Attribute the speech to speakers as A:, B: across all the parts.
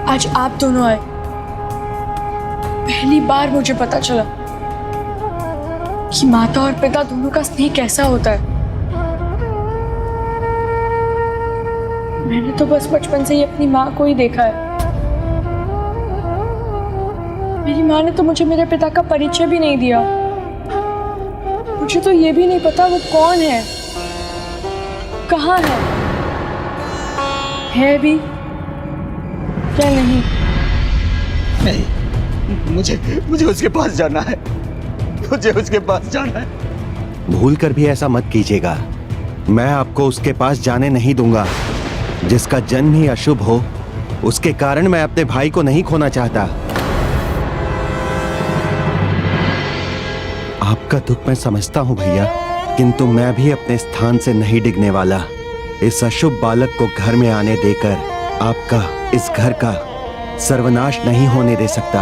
A: आज आप दोनों आए। पहली बार मुझे पता चला कि माता और पिता दोनों का स्नेह कैसा होता है। मैंने तो बस बचपन से ही अपनी माँ को ही देखा है। मेरी माँ ने तो मुझे मेरे पिता का परिचय भी नहीं दिया। मुझे तो ये भी नहीं पता वो कौन है, कहाँ है भी क्या नहीं।
B: नहीं, मुझे उसके पास जाना है। मुझे उसके पास जाना है।
C: भूल कर भी ऐसा मत कीजिएगा। मैं आपको उसके पास जाने नहीं दूंगा। जिसका जन्म ही अशुभ हो, उसके कारण मैं अपने भाई को नहीं खोना चाहता। आपका दुख मैं समझता हूं भैया, किंतु मैं भी अपने स्थान से नहीं डिगने वाला। इस अशुभ बालक को घर में आने देकर आपका, इस घर का सर्वनाश नहीं होने दे सकता।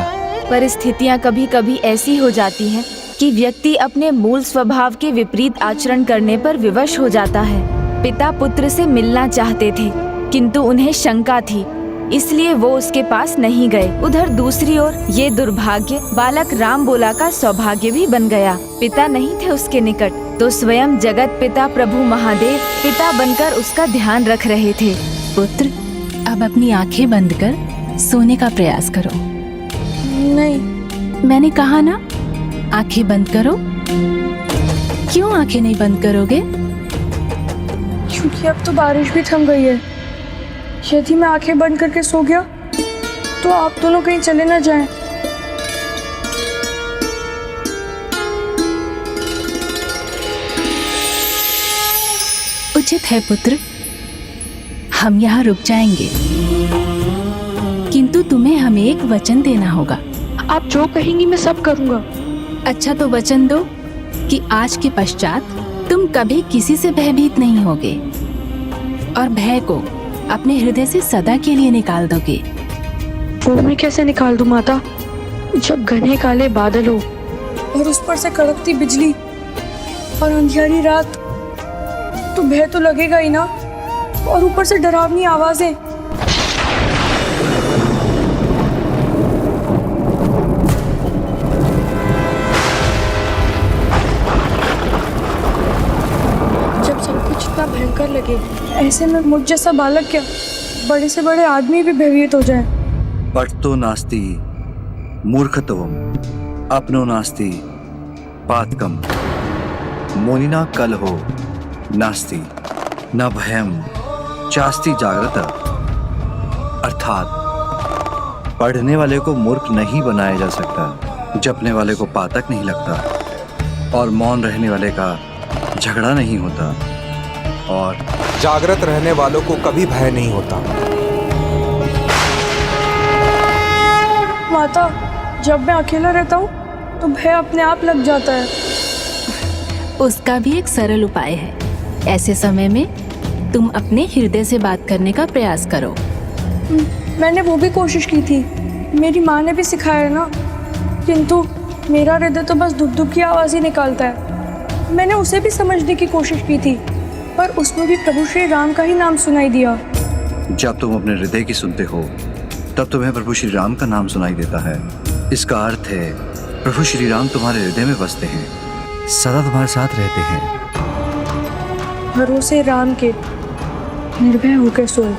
D: परिस्थितियां कभी कभी ऐसी हो जाती हैं कि व्यक्ति अपने मूल स्वभाव के विपरीत आचरण करने पर विवश हो जाता है। पिता पुत्र से मिलना चाहते थे, किंतु उन्हें शंका थी, इसलिए वो उसके पास नहीं गए। उधर दूसरी ओर ये दुर्भाग्य बालक राम बोला का सौभाग्य भी बन गया। पिता नहीं थे उसके निकट, तो स्वयं जगत पिता प्रभु महादेव पिता बनकर उसका ध्यान रख रहे थे।
E: पुत्र, अब अपनी आंखें बंद कर सोने का प्रयास करो।
A: नहीं,
E: मैंने कहा ना, आंखें बंद करो। क्यों आंखें नहीं बंद करोगे?
A: क्योंकि अब तो बारिश भी थम गई है। यदि मैं आंखें बंद करके सो गया तो आप दोनों कहीं चले ना जाएं।
E: उचित है पुत्र, हम यहाँ रुक जाएंगे, किंतु तुम्हें हमें एक वचन देना होगा।
A: आप जो कहेंगी मैं सब करूंगा।
E: अच्छा, तो वचन दो कि आज के पश्चात तुम कभी किसी से भयभीत नहीं होगे और भय को अपने हृदय से सदा के लिए निकाल दोगे।
A: वो मैं कैसे निकाल दूं माता, जब घने काले बादल हो और उस पर से कड़कती बिजली और अंधियारी रात, तो भय तो लगेगा ही ना, और ऊपर से डरावनी आवाजें। जब सब कुछ इतना भयंकर लगे, ऐसे में मुझ जैसा बालक क्या, बड़े से बड़े आदमी भी भयभीत हो जाए।
F: पठतो नास्ति मूर्खत्वम अपनो नास्ति पातकम मोनिना कलहो नास्ति न भयम चास्ति जागृत। अर्थात पढ़ने वाले को मूर्ख नहीं बनाया जा सकता, जपने वाले को पातक नहीं लगता, और मौन रहने वाले का झगड़ा नहीं होता, और
G: जागृत रहने वालों को कभी भय नहीं होता।
A: माता, जब मैं अकेला रहता हूँ तो भय अपने आप लग जाता है।
E: उसका भी एक सरल उपाय है। ऐसे समय में तुम अपने हृदय से बात करने का प्रयास करो।
A: मैंने वो भी कोशिश की थी, मेरी माँ ने भी सिखाया ना, किंतु मेरा हृदय तो बस दुख दुख की आवाज़ ही निकालता है। मैंने उसे भी समझने की कोशिश की थी, पर उसमें भी प्रभु श्री राम का ही नाम सुनाई दिया।
F: जब तुम अपने हृदय की सुनते हो तब तुम्हें प्रभु श्री राम का नाम सुनाई देता है। इसका अर्थ है प्रभु श्री राम तुम्हारे हृदय में बसते हैं, सदा तुम्हारे साथ रहते हैं।
A: भरोसे राम के निर्भय होकर सोए,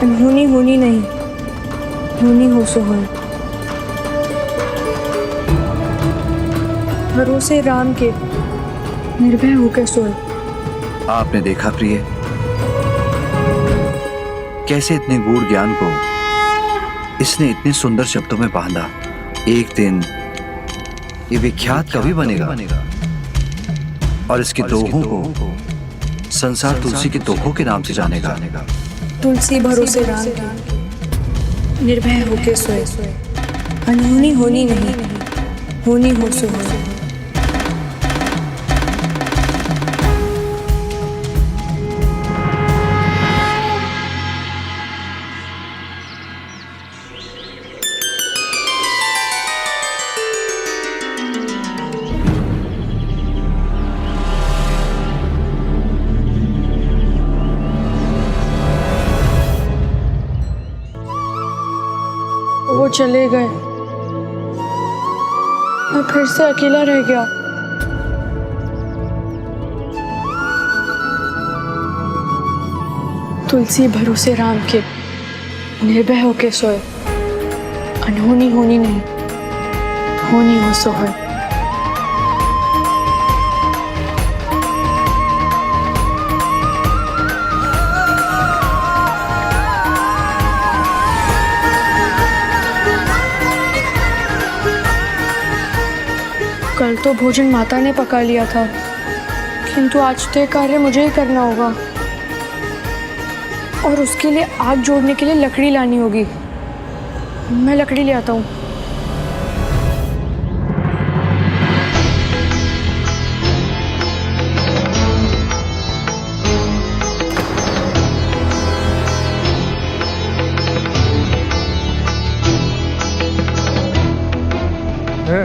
A: अनहोनी होनी नहीं, होनी हो सो होए। भरोसे राम के निर्भय होकर सोए।
F: आपने देखा प्रिय, कैसे इतने गूढ़ ज्ञान को इसने इतने सुंदर शब्दों में बांधा। एक दिन ये विख्यात कवि बनेगा और इसके दोहों को संसार तुलसी के दोहों के नाम से जानेगा।
A: तुलसी भरोसे राम के निर्भय होकर सोए, अनहोनी होनी नहीं, होनी हो सो होए। चले गए। मैं फिर से अकेला रह गया। तुलसी भरोसे राम के निर्भय होके सोए, अनहोनी होनी नहीं, होनी हो सोहर। कल तो भोजन माता ने पका लिया था, किंतु आज तो ये कार्य मुझे ही करना होगा और उसके लिए आग जोड़ने के लिए लकड़ी लानी होगी। मैं लकड़ी ले आता हूँ।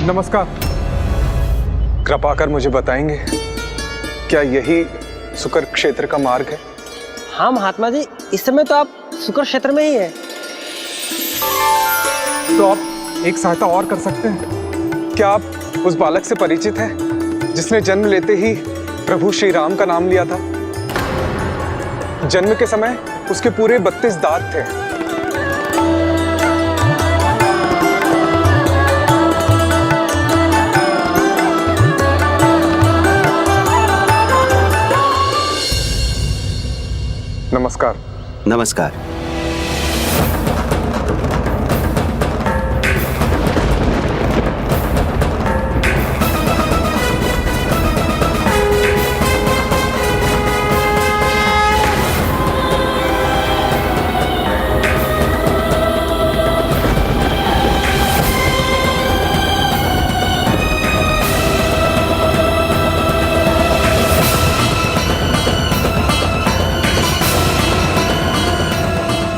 G: नमस्कार। कृपा कर मुझे बताएंगे क्या यही सुकर क्षेत्र का मार्ग है?
H: हाँ महात्मा जी, इस समय तो आप शुक्र क्षेत्र में ही है।
G: तो आप एक सहायता और कर सकते हैं। क्या आप उस बालक से परिचित हैं जिसने जन्म लेते ही प्रभु श्री राम का नाम लिया था? जन्म के समय उसके पूरे 32 दांत थे। नमस्कार।
C: नमस्कार।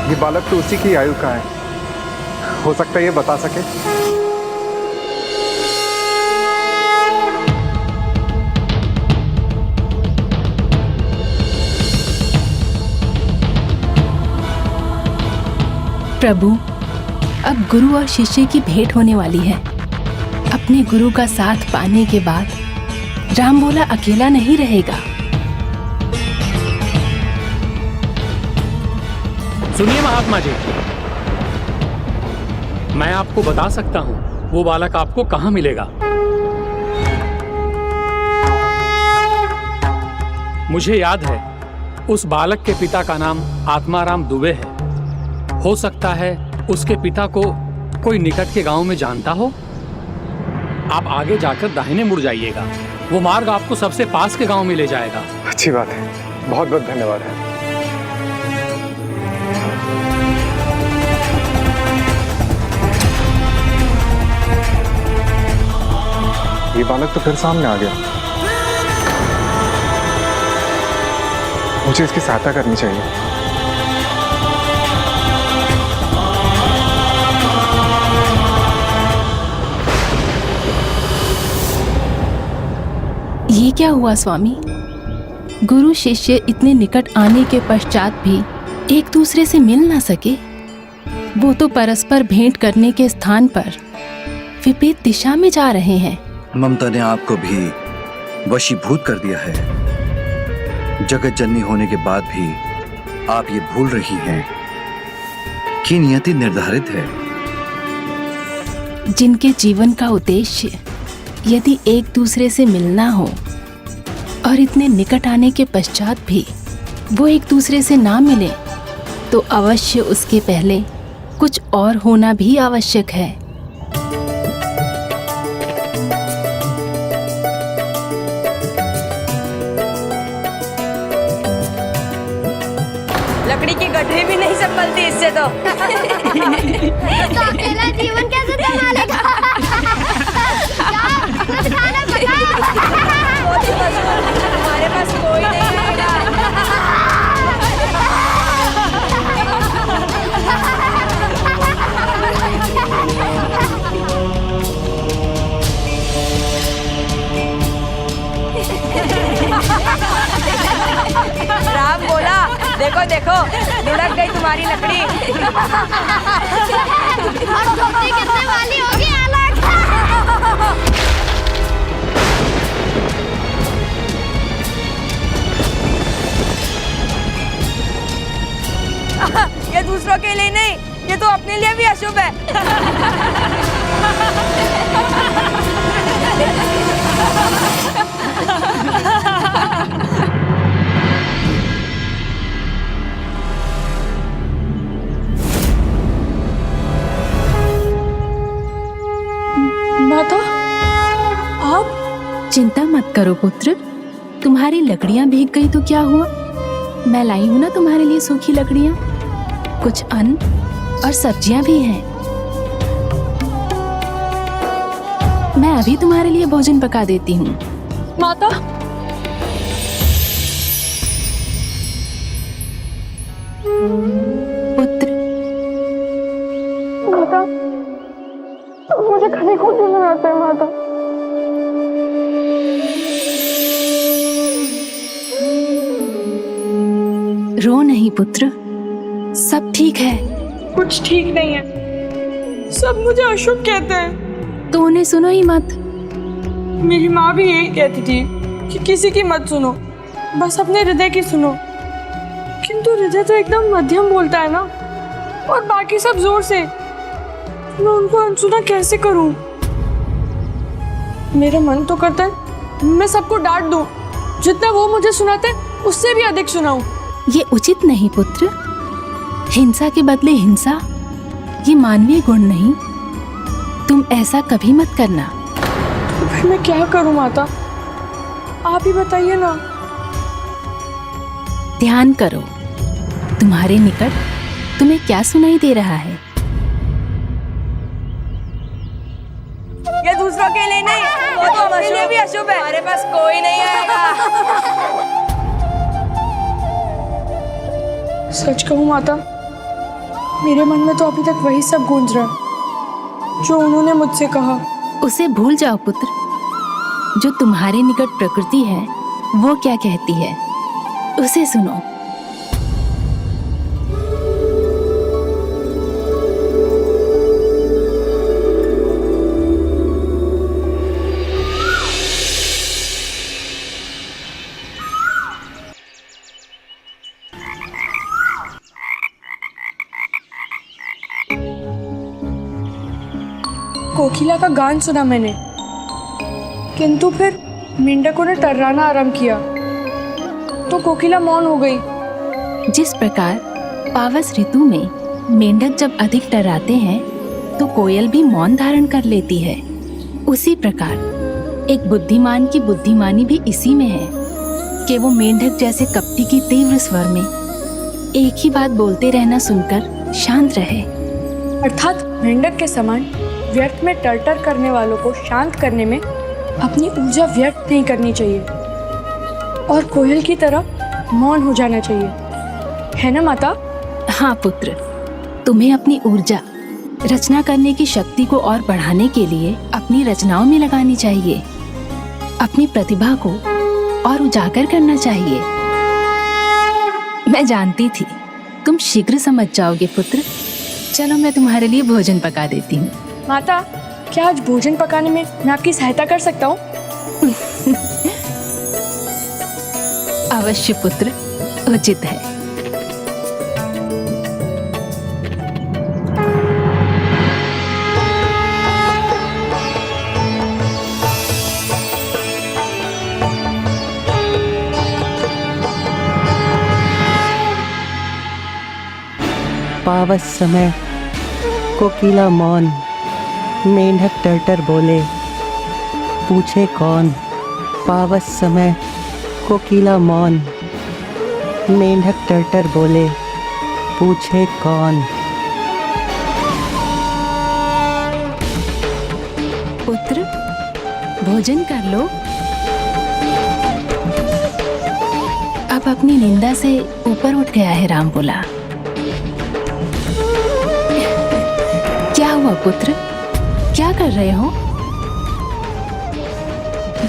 G: ये बालक तो उसी की आयु का है, हो सकता है ये बता सके।
E: प्रभु, अब गुरु और शिष्य की भेंट होने वाली है। अपने गुरु का साथ पाने के बाद राम बोला अकेला नहीं रहेगा।
I: सुनिए महात्मा जी, मैं आपको बता सकता हूँ वो बालक आपको कहाँ मिलेगा। मुझे याद है उस बालक के पिता का नाम आत्माराम दुबे है। हो सकता है उसके पिता को कोई निकट के गांव में जानता हो। आप आगे जाकर दाहिने मुड़ जाइएगा, वो मार्ग आपको सबसे पास के गांव में ले जाएगा।
G: अच्छी बात है, बहुत बहुत धन्यवाद है। ये बालक तो फिर सामने आ गया। मुझे इसकी सहायता करनी चाहिए।
E: ये क्या हुआ स्वामी? गुरु शिष्य इतने निकट आने के पश्चात भी एक दूसरे से मिल ना सके। वो तो परस्पर भेंट करने के स्थान पर विपरीत दिशा में जा रहे हैं।
F: ममता ने आपको भी वशीभूत कर दिया है। जगत जननी होने के बाद भी आप ये भूल रही हैं कि नियति निर्धारित है।
E: जिनके जीवन का उद्देश्य यदि एक दूसरे से मिलना हो और इतने निकट आने के पश्चात भी वो एक दूसरे से ना मिले, तो अवश्य उसके पहले कुछ और होना भी आवश्यक है।
J: लकड़ी की गठरी भी नहीं संभलती इससे तो अकेला जीवन कैसे संभालेगा? हमारे पास कोई नहीं है। राम बोला देखो देखो लुढ़क गई तुम्हारी लकड़ी। और धोती कितने वाली होगी अलग। ये दूसरों के लिए नहीं, ये तो अपने लिए भी अशुभ है।
A: माता, आप?
E: चिंता मत करो पुत्र, तुम्हारी लकड़ियां भीग गई तो क्या हुआ, मैं लाई हूं ना तुम्हारे लिए सूखी लकड़ियां, कुछ अन्न और सब्जियां भी हैं। मैं अभी तुम्हारे लिए भोजन पका देती हूँ।
A: माता,
E: पुत्र,
A: माता, मुझे खाने को क्यों बनाते हैं माता?
E: रो नहीं पुत्र, सब ठीक है।
A: कुछ ठीक नहीं है, सब मुझे अशुभ कहते हैं।
E: तो उन्हें सुनो ही मत।
A: मेरी माँ भी यही कहती थी कि किसी की मत सुनो, बस अपने हृदय की सुनो। किंतु हृदय तो एकदम मध्यम बोलता है ना, और बाकी सब जोर से। मैं उनको अनसुना कैसे करूं? मेरा मन तो करता है मैं सबको डांट दूं, जितना वो मुझे सुनाते उससे भी अधिक सुनाऊं।
E: ये उचित नहीं पुत्र, हिंसा के बदले हिंसा, ये मानवीय गुण नहीं। तुम ऐसा कभी मत करना।
A: तो फिर मैं क्या करूं माता, आप ही बताइए ना।
E: ध्यान करो, तुम्हारे निकट तुम्हें क्या सुनाई दे रहा है।
J: ये दूसरों के लिए नहीं, वो तो अपने लिए भी अशुभ है। हमारे पास कोई नहीं आएगा।
A: सच कहूं माता, मेरे मन में तो अभी तक वही सब गूंज रहा जो उन्होंने मुझसे कहा।
E: उसे भूल जाओ पुत्र, जो तुम्हारे निकट प्रकृति है वो क्या कहती है उसे सुनो।
A: कोकिला का गान सुना मैंने, किंतु फिर मेंढकों ने टर्राना आरंभ किया तो कोकिला मौन हो गई।
E: जिस प्रकार पावस ऋतु में मेंढक जब अधिक टर्राते हैं तो कोयल भी मौन धारण कर लेती है, उसी प्रकार एक बुद्धिमान की बुद्धिमानी भी इसी में है कि वो मेंढक जैसे कपटी की तीव्र स्वर में एक ही बात बोलते रहना सुनकर शांत रहे।
A: अर्थात मेंढक के समान व्यर्थ में टर्टर करने वालों को शांत करने में अपनी ऊर्जा व्यर्थ नहीं करनी चाहिए, और कोयल की तरह मौन हो जाना चाहिए, है ना माता?
E: हाँ पुत्र, तुम्हें अपनी ऊर्जा रचना करने की शक्ति को और बढ़ाने के लिए अपनी रचनाओं में लगानी चाहिए, अपनी प्रतिभा को और उजागर करना चाहिए। मैं जानती थी तुम शीघ्र समझ जाओगे पुत्र। चलो मैं तुम्हारे लिए भोजन पका देती हूँ।
A: माता, क्या आज भोजन पकाने में मैं आपकी सहायता कर सकता हूँ?
E: अवश्य पुत्र, उचित है।
K: पावस समय कोकिला मौन, मेंढक टर्टर बोले, पूछे कौन। पावस समय कोकिला मौन, मेंढक टर्टर बोले, पूछे कौन।
E: पुत्र, भोजन कर लो। अब अपनी निंदा से ऊपर उठ गया है राम बोला। क्या हुआ पुत्र, क्या कर रहे हो?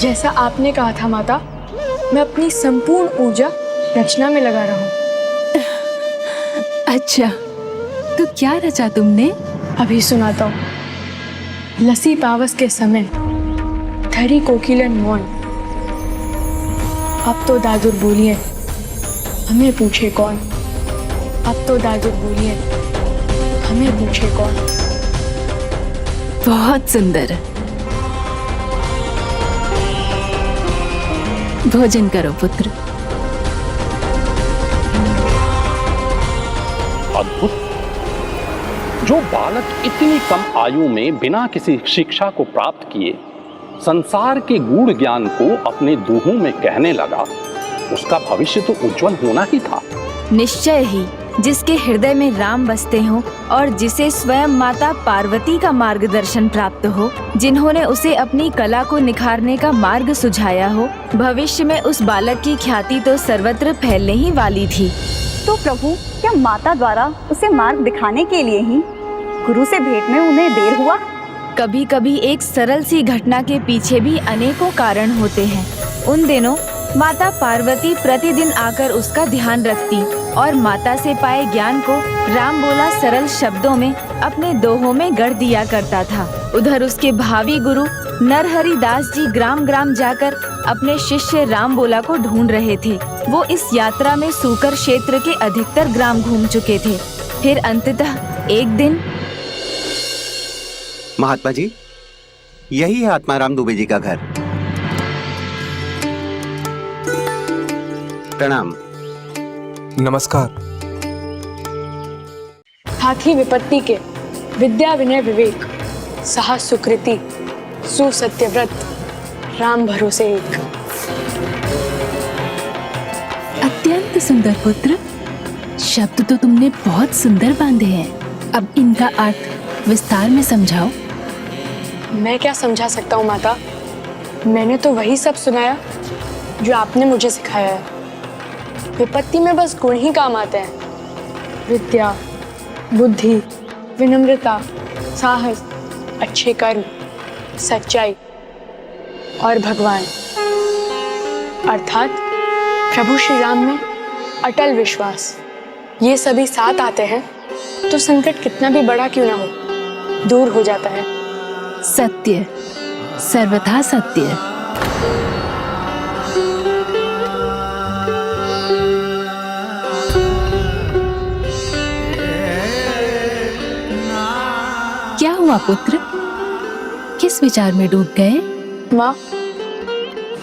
A: जैसा आपने कहा था माता, मैं अपनी संपूर्ण ऊर्जा रचना में लगा रहा हूँ।
E: अच्छा, तो क्या रचा तुमने?
A: अभी सुनाता हूँ। लसी पावस के समय धरी कोकिलन मौन। अब तो दादुर बोलिए, हमें पूछे कौन। अब तो दादुर बोलिए, हमें पूछे कौन।
E: बहुत सुंदर। भोजन करो पुत्र।
L: अद्भुत। जो बालक इतनी कम आयु में बिना किसी शिक्षा को प्राप्त किए संसार के गूढ़ ज्ञान को अपने दूहों में कहने लगा, उसका भविष्य तो उज्जवल होना ही था।
D: निश्चय ही जिसके हृदय में राम बसते हों और जिसे स्वयं माता पार्वती का मार्गदर्शन प्राप्त हो, जिन्होंने उसे अपनी कला को निखारने का मार्ग सुझाया हो, भविष्य में उस बालक की ख्याति तो सर्वत्र फैलने ही वाली थी।
J: तो प्रभु, क्या माता द्वारा उसे मार्ग दिखाने के लिए ही गुरु से भेंट में उन्हें देर हुआ?
D: कभी कभी एक सरल सी घटना के पीछे भी अनेकों कारण होते हैं। उन दिनों माता पार्वती प्रतिदिन आकर उसका ध्यान रखती और माता से पाए ज्ञान को राम बोला सरल शब्दों में अपने दोहों में गढ़ दिया करता था। उधर उसके भावी गुरु नरहरि दास जी ग्राम ग्राम जाकर अपने शिष्य राम बोला को ढूंढ रहे थे। वो इस यात्रा में सूकर क्षेत्र के अधिकतर ग्राम घूम चुके थे। फिर अंततः एक दिन
C: महात्मा जी, यही है आत्माराम दुबे जी का घर। प्रणाम।
G: नमस्कार।
A: हाथी विपत्ति के विद्या विनय विवेक, साहस सुकृति, सुसत्यव्रत, राम भरोसे एक।
E: अत्यंत सुंदर पुत्र। शब्द तो तुमने बहुत सुंदर बांधे हैं। अब इनका अर्थ विस्तार में समझाओ।
A: मैं क्या समझा सकता हूँ माता? मैंने तो वही सब सुनाया जो आपने मुझे सिखाया है। विपत्ति में बस गुण ही काम आते हैं। विद्या, बुद्धि, विनम्रता, साहस, अच्छे कर्म, सच्चाई और भगवान अर्थात प्रभु श्री राम में अटल विश्वास, ये सभी साथ आते हैं तो संकट कितना भी बड़ा क्यों ना हो, दूर हो जाता है।
E: सत्य, सर्वथा सत्य। क्या हुआ पुत्र? किस विचार में डूब गए?
A: माँ,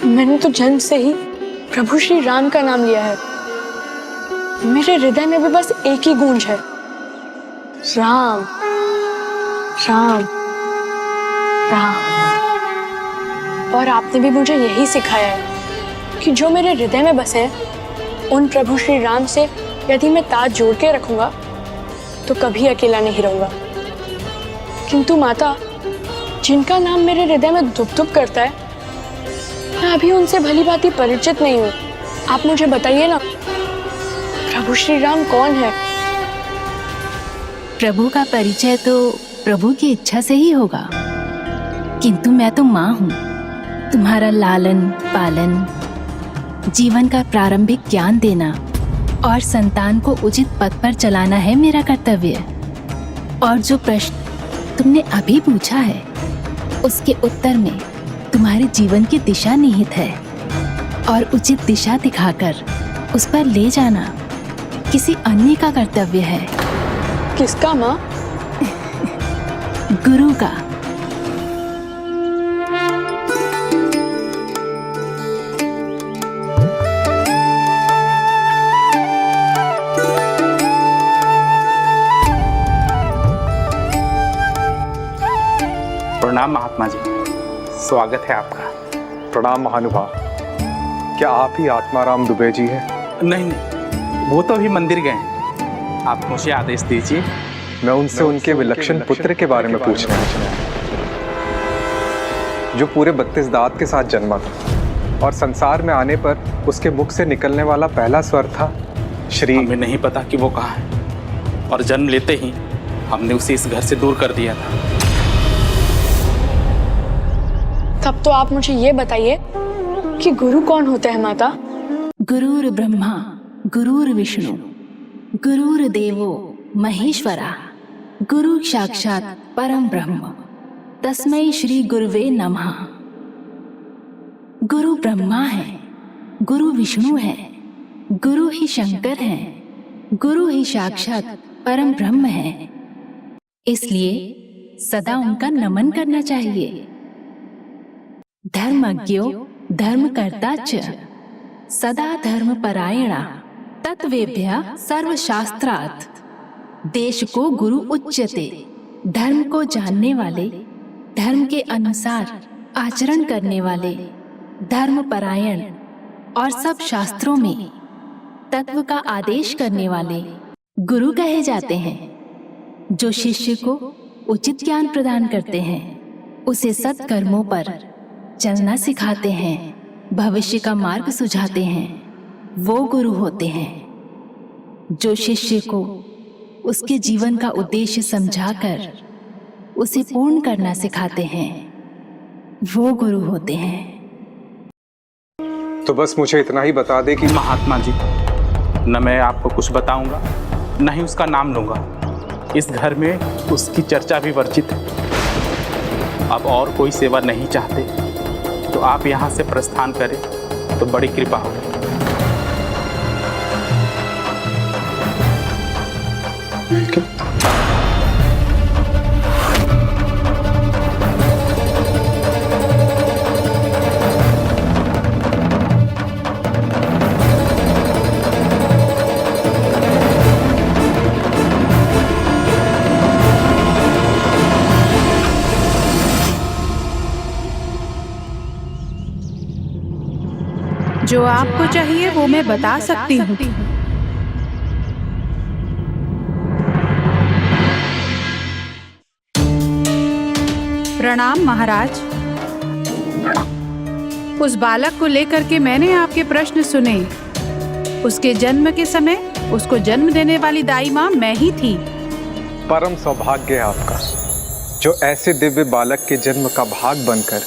A: मैंने तो जन्म से ही प्रभु श्री राम का नाम लिया है। मेरे हृदय में भी बस एक ही गूंज है, राम राम राम। और आपने भी मुझे यही सिखाया है कि जो मेरे हृदय में बसे हैं, उन प्रभु श्री राम से यदि मैं ताज जोड़ के रखूंगा तो कभी अकेला नहीं रहूंगा। किंतु माता, जिनका नाम मेरे हृदय में धुप धुप करता है, मैं अभी उनसे भली भांति परिचित नहीं हूँ। आप मुझे बताइए ना, प्रभु श्री राम कौन है?
E: प्रभु का परिचय तो प्रभु की इच्छा से ही होगा। किंतु मैं तो माँ हूँ। तुम्हारा लालन पालन, जीवन का प्रारंभिक ज्ञान देना और संतान को उचित पथ पर चलाना है मेरा कर्तव्य। और जो प्रश्न तुमने अभी पूछा है, उसके उत्तर में तुम्हारे जीवन की दिशा निहित है और उचित दिशा दिखाकर उस पर ले जाना किसी अन्य का कर्तव्य है।
A: किसका माँ?
E: गुरु का।
L: प्रणाम महात्मा जी, स्वागत है आपका।
G: प्रणाम महानुभाव। क्या आप ही आत्माराम दुबे जी हैं?
L: नहीं नहीं, वो तो अभी मंदिर गए हैं। आप मुझे आदेश दीजिए।
G: मैं उनसे उनके विलक्षण पुत्र के बारे में पूछना है, जो पूरे 32 दांत के साथ जन्मा था और संसार में आने पर उसके मुख से निकलने वाला पहला स्वर था श्री।
L: हमें नहीं पता कि वो कहाँ है, और जन्म लेते ही हमने उसे इस घर से दूर कर दिया था।
A: तब तो आप मुझे ये बताइए कि गुरु कौन होते हैं माता?
E: गुरुर् ब्रह्मा गुरुर् विष्णु गुरुर्देवो महेश्वरा, गुरु साक्षात परम ब्रह्म, तस्मै श्री गुरुवे नमः। गुरु ब्रह्मा है, गुरु विष्णु है, गुरु ही शंकर है, गुरु ही साक्षात परम ब्रह्म है। इसलिए सदा उनका नमन करना चाहिए। धर्मज्ञो धर्मकर्ता च सदा धर्मपरायणा तत्वेभ्य सर्वशास्त्रात्। देश को गुरु उच्यते। धर्म को जानने वाले, धर्म के अनुसार आचरण करने वाले, धर्मपरायण और सब शास्त्रों में तत्व का आदेश करने वाले गुरु कहे जाते हैं। जो शिष्य को उचित ज्ञान प्रदान करते हैं, उसे सत्कर्मों पर चलना सिखाते हैं, भविष्य का मार्ग सुझाते हैं, वो गुरु होते हैं। जो शिष्य को उसके जीवन का उद्देश्य समझाकर उसे पूर्ण करना सिखाते हैं, वो गुरु होते हैं।
G: तो बस मुझे इतना ही बता दे कि
L: महात्मा जी, न मैं आपको कुछ बताऊंगा, न ही उसका नाम लूंगा। इस घर में उसकी चर्चा भी वर्जित है। अब और कोई सेवा नहीं चाहते तो आप यहाँ से प्रस्थान करें तो बड़ी कृपा होगी।
M: जो आपको चाहिए वो मैं बता सकती हूँ। प्रणाम महाराज। उस बालक को लेकर के मैंने आपके प्रश्न सुने। उसके जन्म के समय उसको जन्म देने वाली दाई माँ मैं ही थी।
G: परम सौभाग्य है आपका, जो ऐसे दिव्य बालक के जन्म का भाग बनकर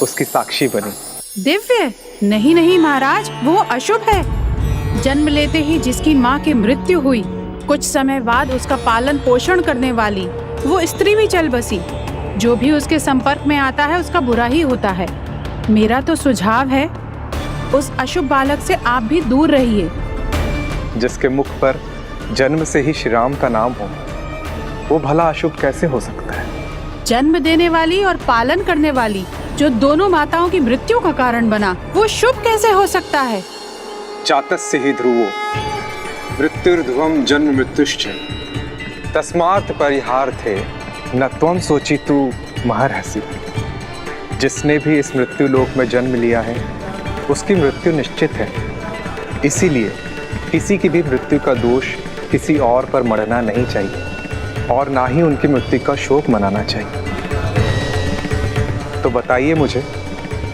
G: उसकी साक्षी बनी।
M: दिव्य? नहीं नहीं महाराज, वो अशुभ है। जन्म लेते ही जिसकी माँ की मृत्यु हुई, कुछ समय बाद उसका पालन पोषण करने वाली वो स्त्री भी चल बसी। जो भी उसके संपर्क में आता है उसका बुरा ही होता है। मेरा तो सुझाव है उस अशुभ बालक से आप भी दूर रहिए।
G: जिसके मुख पर जन्म से ही श्री राम का नाम हो, वो भला अशुभ कैसे हो सकता है?
M: जन्म देने वाली और पालन करने वाली जो दोनों माताओं की मृत्यु का कारण बना, वो शुभ कैसे हो सकता है?
G: जातस्य ही ध्रुवो मृत्युर्ध्रुवम जन्म मृत्युश्च तस्मात् परिहार्थे न त्वं सोचितु महर्षि। जिसने भी इस मृत्यु लोक में जन्म लिया है उसकी मृत्यु निश्चित है। इसीलिए किसी की भी मृत्यु का दोष किसी और पर मढ़ना नहीं चाहिए और ना ही उनकी मृत्यु का शोक मनाना चाहिए। तो बताइए मुझे,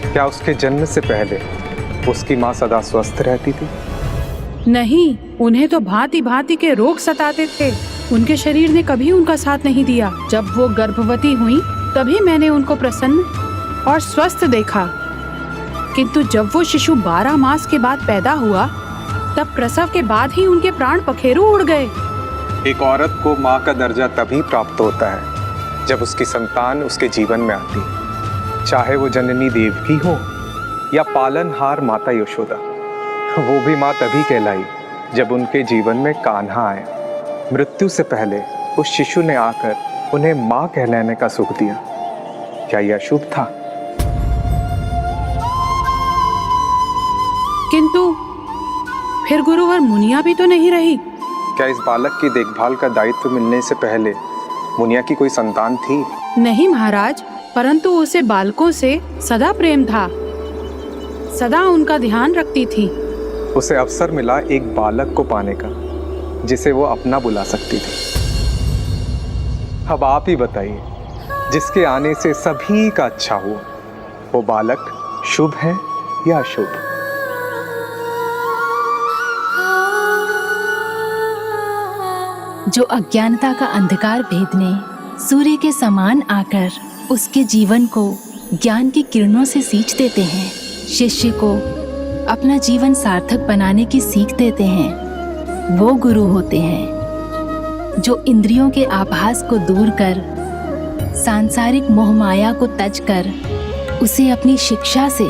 G: क्या उसके जन्म से पहले उसकी माँ सदा स्वस्थ रहती थी?
M: नहीं, उन्हें तो भांति भांति के रोग सताते थे। उनके शरीर ने कभी उनका साथ नहीं दिया। जब वो गर्भवती हुई तभी मैंने उनको प्रसन्न और स्वस्थ देखा, किंतु जब वो शिशु 12 मास के बाद पैदा हुआ तब प्रसव के बाद ही उनके प्राण पखेरु उड़ गए।
G: एक औरत को माँ का दर्जा तभी प्राप्त होता है जब उसकी संतान उसके जीवन में आती है, चाहे वो जननी देवकी हो या पालनहार माता यशोदा। वो भी माँ तभी कहलाई जब उनके जीवन में कान्हा आया। मृत्यु से पहले उस शिशु ने आकर उन्हें माँ कहलाने का सुख दिया। क्या यह शुभ था?
M: किंतु फिर गुरुवर मुनिया भी तो नहीं रही।
G: क्या इस बालक की देखभाल का दायित्व मिलने से पहले मुनिया की कोई संतान थी?
M: नहीं महाराज, परंतु उसे बालकों से सदा प्रेम था, सदा उनका ध्यान रखती थी।
G: उसे अवसर मिला एक बालक को पाने का जिसे वो अपना बुला सकती थी। अब आप ही बताइए, जिसके आने से सभी का अच्छा हो, वो बालक शुभ है या अशुभ?
E: जो अज्ञानता का अंधकार भेदने सूर्य के समान आकर उसके जीवन को ज्ञान की किरणों से सींच देते हैं, शिष्य को अपना जीवन सार्थक बनाने की सीख देते हैं, वो गुरु होते हैं जो इंद्रियों के आभास को दूर कर, सांसारिक मोहमाया को तज कर उसे अपनी शिक्षा से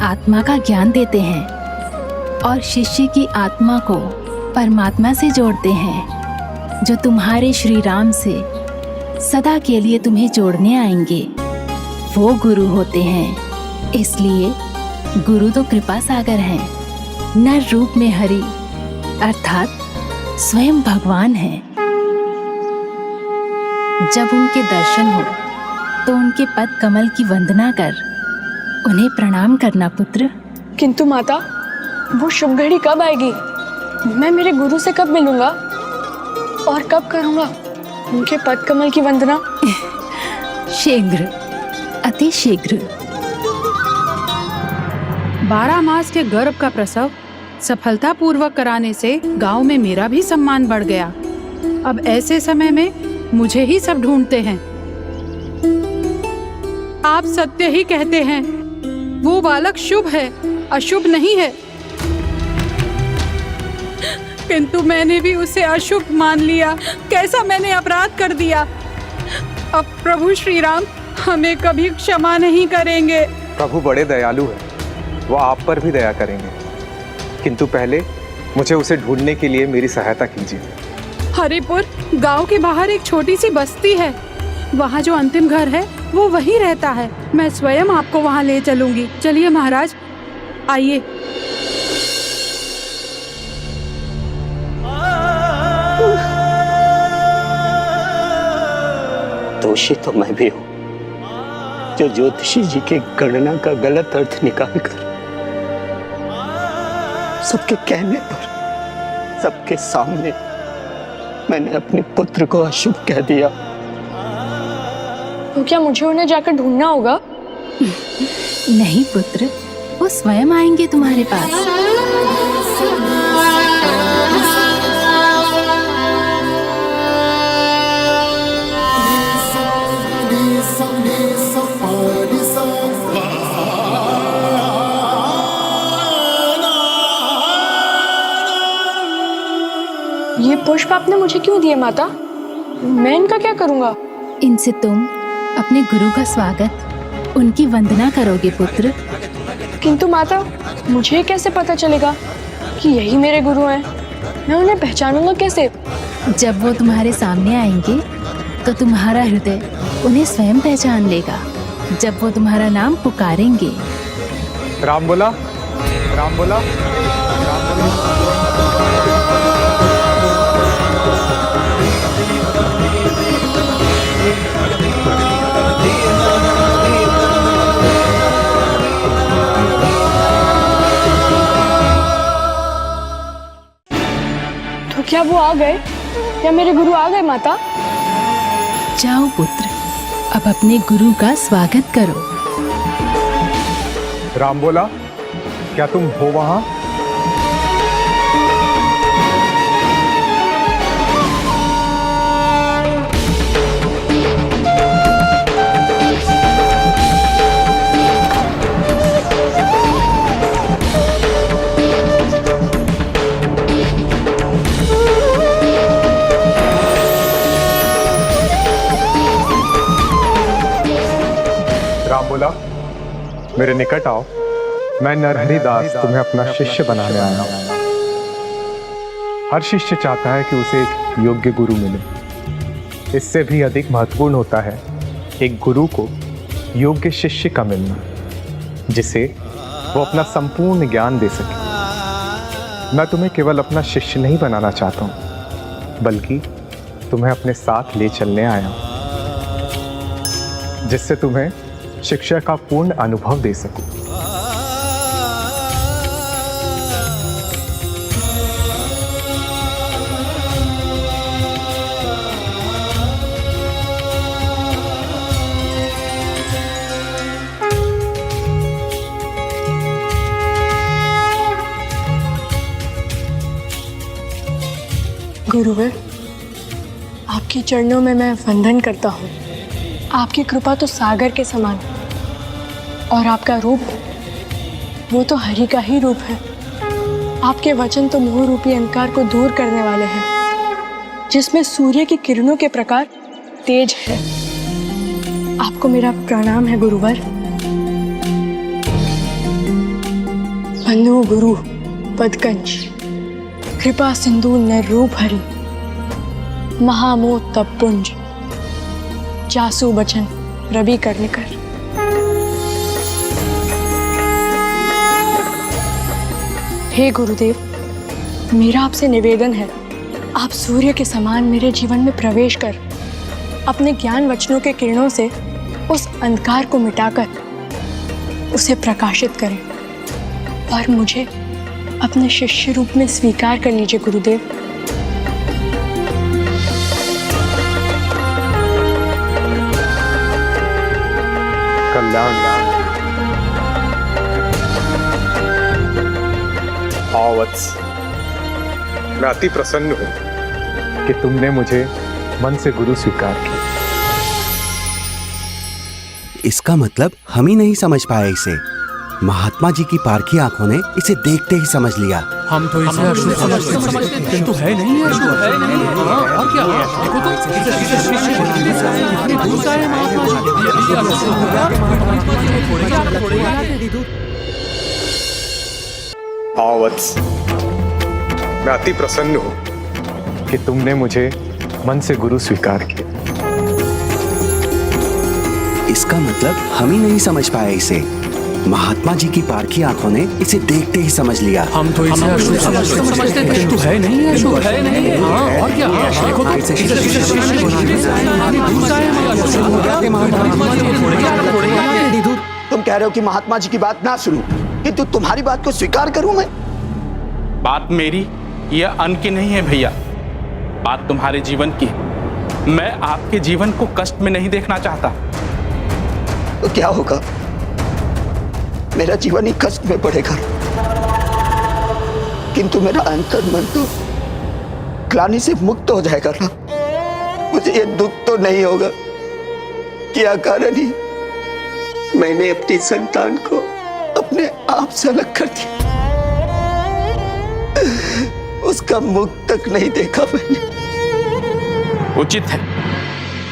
E: आत्मा का ज्ञान देते हैं और शिष्य की आत्मा को परमात्मा से जोड़ते हैं, जो तुम्हारे श्री राम से सदा के लिए तुम्हें जोड़ने आएंगे। वो गुरु होते हैं। इसलिए गुरु तो कृपा सागर हैं, नर रूप में हरि अर्थात स्वयं भगवान हैं। जब उनके दर्शन हो तो उनके पद कमल की वंदना कर उन्हें प्रणाम करना पुत्र।
A: किंतु माता, वो शुभ घड़ी कब आएगी? मैं मेरे गुरु से कब मिलूंगा और कब करूंगा उनके पद कमल की वंदना?
E: शीघ्र, अति शीघ्र।
M: 12 मास के गर्भ का प्रसव सफलतापूर्वक कराने से गांव में मेरा भी सम्मान बढ़ गया। अब ऐसे समय में मुझे ही सब ढूंढते हैं। आप सत्य ही कहते हैं, वो बालक शुभ है, अशुभ नहीं है। किंतु मैंने भी उसे अशुभ मान लिया। कैसा मैंने अपराध कर दिया। अब प्रभु श्री राम हमें कभी क्षमा नहीं करेंगे।
G: प्रभु बड़े दयालु हैं, वो आप पर भी दया करेंगे, किंतु पहले मुझे उसे ढूंढने के लिए मेरी सहायता कीजिए।
M: हरिपुर गांव के बाहर एक छोटी सी बस्ती है, वहाँ जो अंतिम घर है वो वहीं रहता है। मैं स्वयं आपको वहाँ ले चलूंगी। चलिए महाराज, आइए।
B: दोषी तो मैं भी हूं, जो ज्योतिषी जी के गणना का गलत अर्थ निकालकर सबके कहने पर, सबके सामने मैंने अपने पुत्र को अशुभ कह दिया।
A: तो क्या मुझे उन्हें जाकर ढूंढना होगा?
E: नहीं पुत्र, वो स्वयं आएंगे तुम्हारे पास।
A: ये पुष्प आपने मुझे क्यों दिए माता? मैं इनका क्या करूंगा?
E: इनसे तुम अपने गुरु का स्वागत, उनकी वंदना करोगे पुत्र।
A: किंतु माता, मुझे कैसे पता चलेगा कि यही मेरे गुरु हैं? मैं उन्हें पहचानूंगा कैसे?
E: जब वो तुम्हारे सामने आएंगे तो तुम्हारा हृदय उन्हें स्वयं पहचान लेगा। जब वो तुम्हारा नाम पुकारेंगे।
G: राम बोला, राम बोला, राम बोला।
A: तो क्या वो आ गए या मेरे गुरु आ गए माता?
E: जाओ पुत्र, अब अपने गुरु का स्वागत करो।
G: राम बोला, क्या तुम हो वहां? राम बोला, मेरे निकट आओ। मैं नरहरि दास तुम्हें अपना शिष्य बनाने आया हूं। हर शिष्य चाहता है कि उसे एक योग्य गुरु मिले। इससे भी अधिक महत्वपूर्ण होता है एक गुरु को योग्य शिष्य का मिलना, जिसे वो अपना संपूर्ण ज्ञान दे सके। मैं तुम्हें केवल अपना शिष्य नहीं बनाना चाहता हूं, बल्कि तुम्हें अपने साथ ले चलने आया हूं, जिससे तुम्हें शिक्षा का पूर्ण अनुभव दे सकूं।
A: गुरुवर, आपके चरणों में मैं वंदन करता हूँ। आपकी कृपा तो सागर के समान और आपका रूप, वो तो हरि का ही रूप है। आपके वचन तो मोह रूपी अंधकार को दूर करने वाले हैं, जिसमें सूर्य की किरणों के प्रकार तेज है। आपको मेरा प्रणाम है गुरुवर। बंधु गुरु पदकंज कृपा सिंधु नर रूप हरि, महामोह तप पुंज जासु बचन रवि कर्णिकर। हे गुरुदेव, मेरा आपसे निवेदन है, आप सूर्य के समान मेरे जीवन में प्रवेश कर अपने ज्ञान वचनों के किरणों से उस अंधकार को मिटाकर उसे प्रकाशित करें और मुझे अपने शिष्य रूप में स्वीकार कर लीजिए गुरुदेव।
G: कल्याण। आओ वत्स, मैं अति प्रसन्न हूं कि तुमने मुझे मन से गुरु स्वीकार किया।
C: इसका मतलब हम ही नहीं समझ पाए इसे, महात्मा जी की पारखी आंखों ने इसे देखते ही समझ लिया।
I: हम तो इसे अशुभ समझते थे, किंतु है नहीं, अशुभ है नहीं। हाँ, और क्या? देखो तो कितनी दूर का है महात्मा जी।
G: आओ वत्स, मैं अति प्रसन्न हूं कि तुमने मुझे मन से गुरु स्वीकार किया।
C: इसका मतलब हम ही नहीं समझ पाए इसे, महात्मा जी की पारखी आंखों ने इसे देखते ही समझ लिया।
I: हम तो इसे अशुभ समझते थे, किंतु है नहीं, अशुभ है नहीं। हाँ, और क्या? देखो तो
B: तुम कह रहे हो कि महात्मा जी की बात ना सुनूं, किंतु तुम्हारी बात को स्वीकार करूं मैं?
L: बात मेरी या अन्न की नहीं है भैया, बात तुम्हारे जीवन की है। मैं आपके जीवन को कष्ट में नहीं देखना चाहता।
B: तो क्या होगा? मेरा जीवन ही कष्ट में पड़ेगा, किंतु मेरा अंतर मन तो ग्लानि से मुक्त हो जाएगा ना। मुझे ये दुख तो नहीं होगा कि अकारण ही मैंने अपनी संतान को अपने आप से अलग कर दिया। उसका मुख तक नहीं देखा मैंने।
L: उचित है,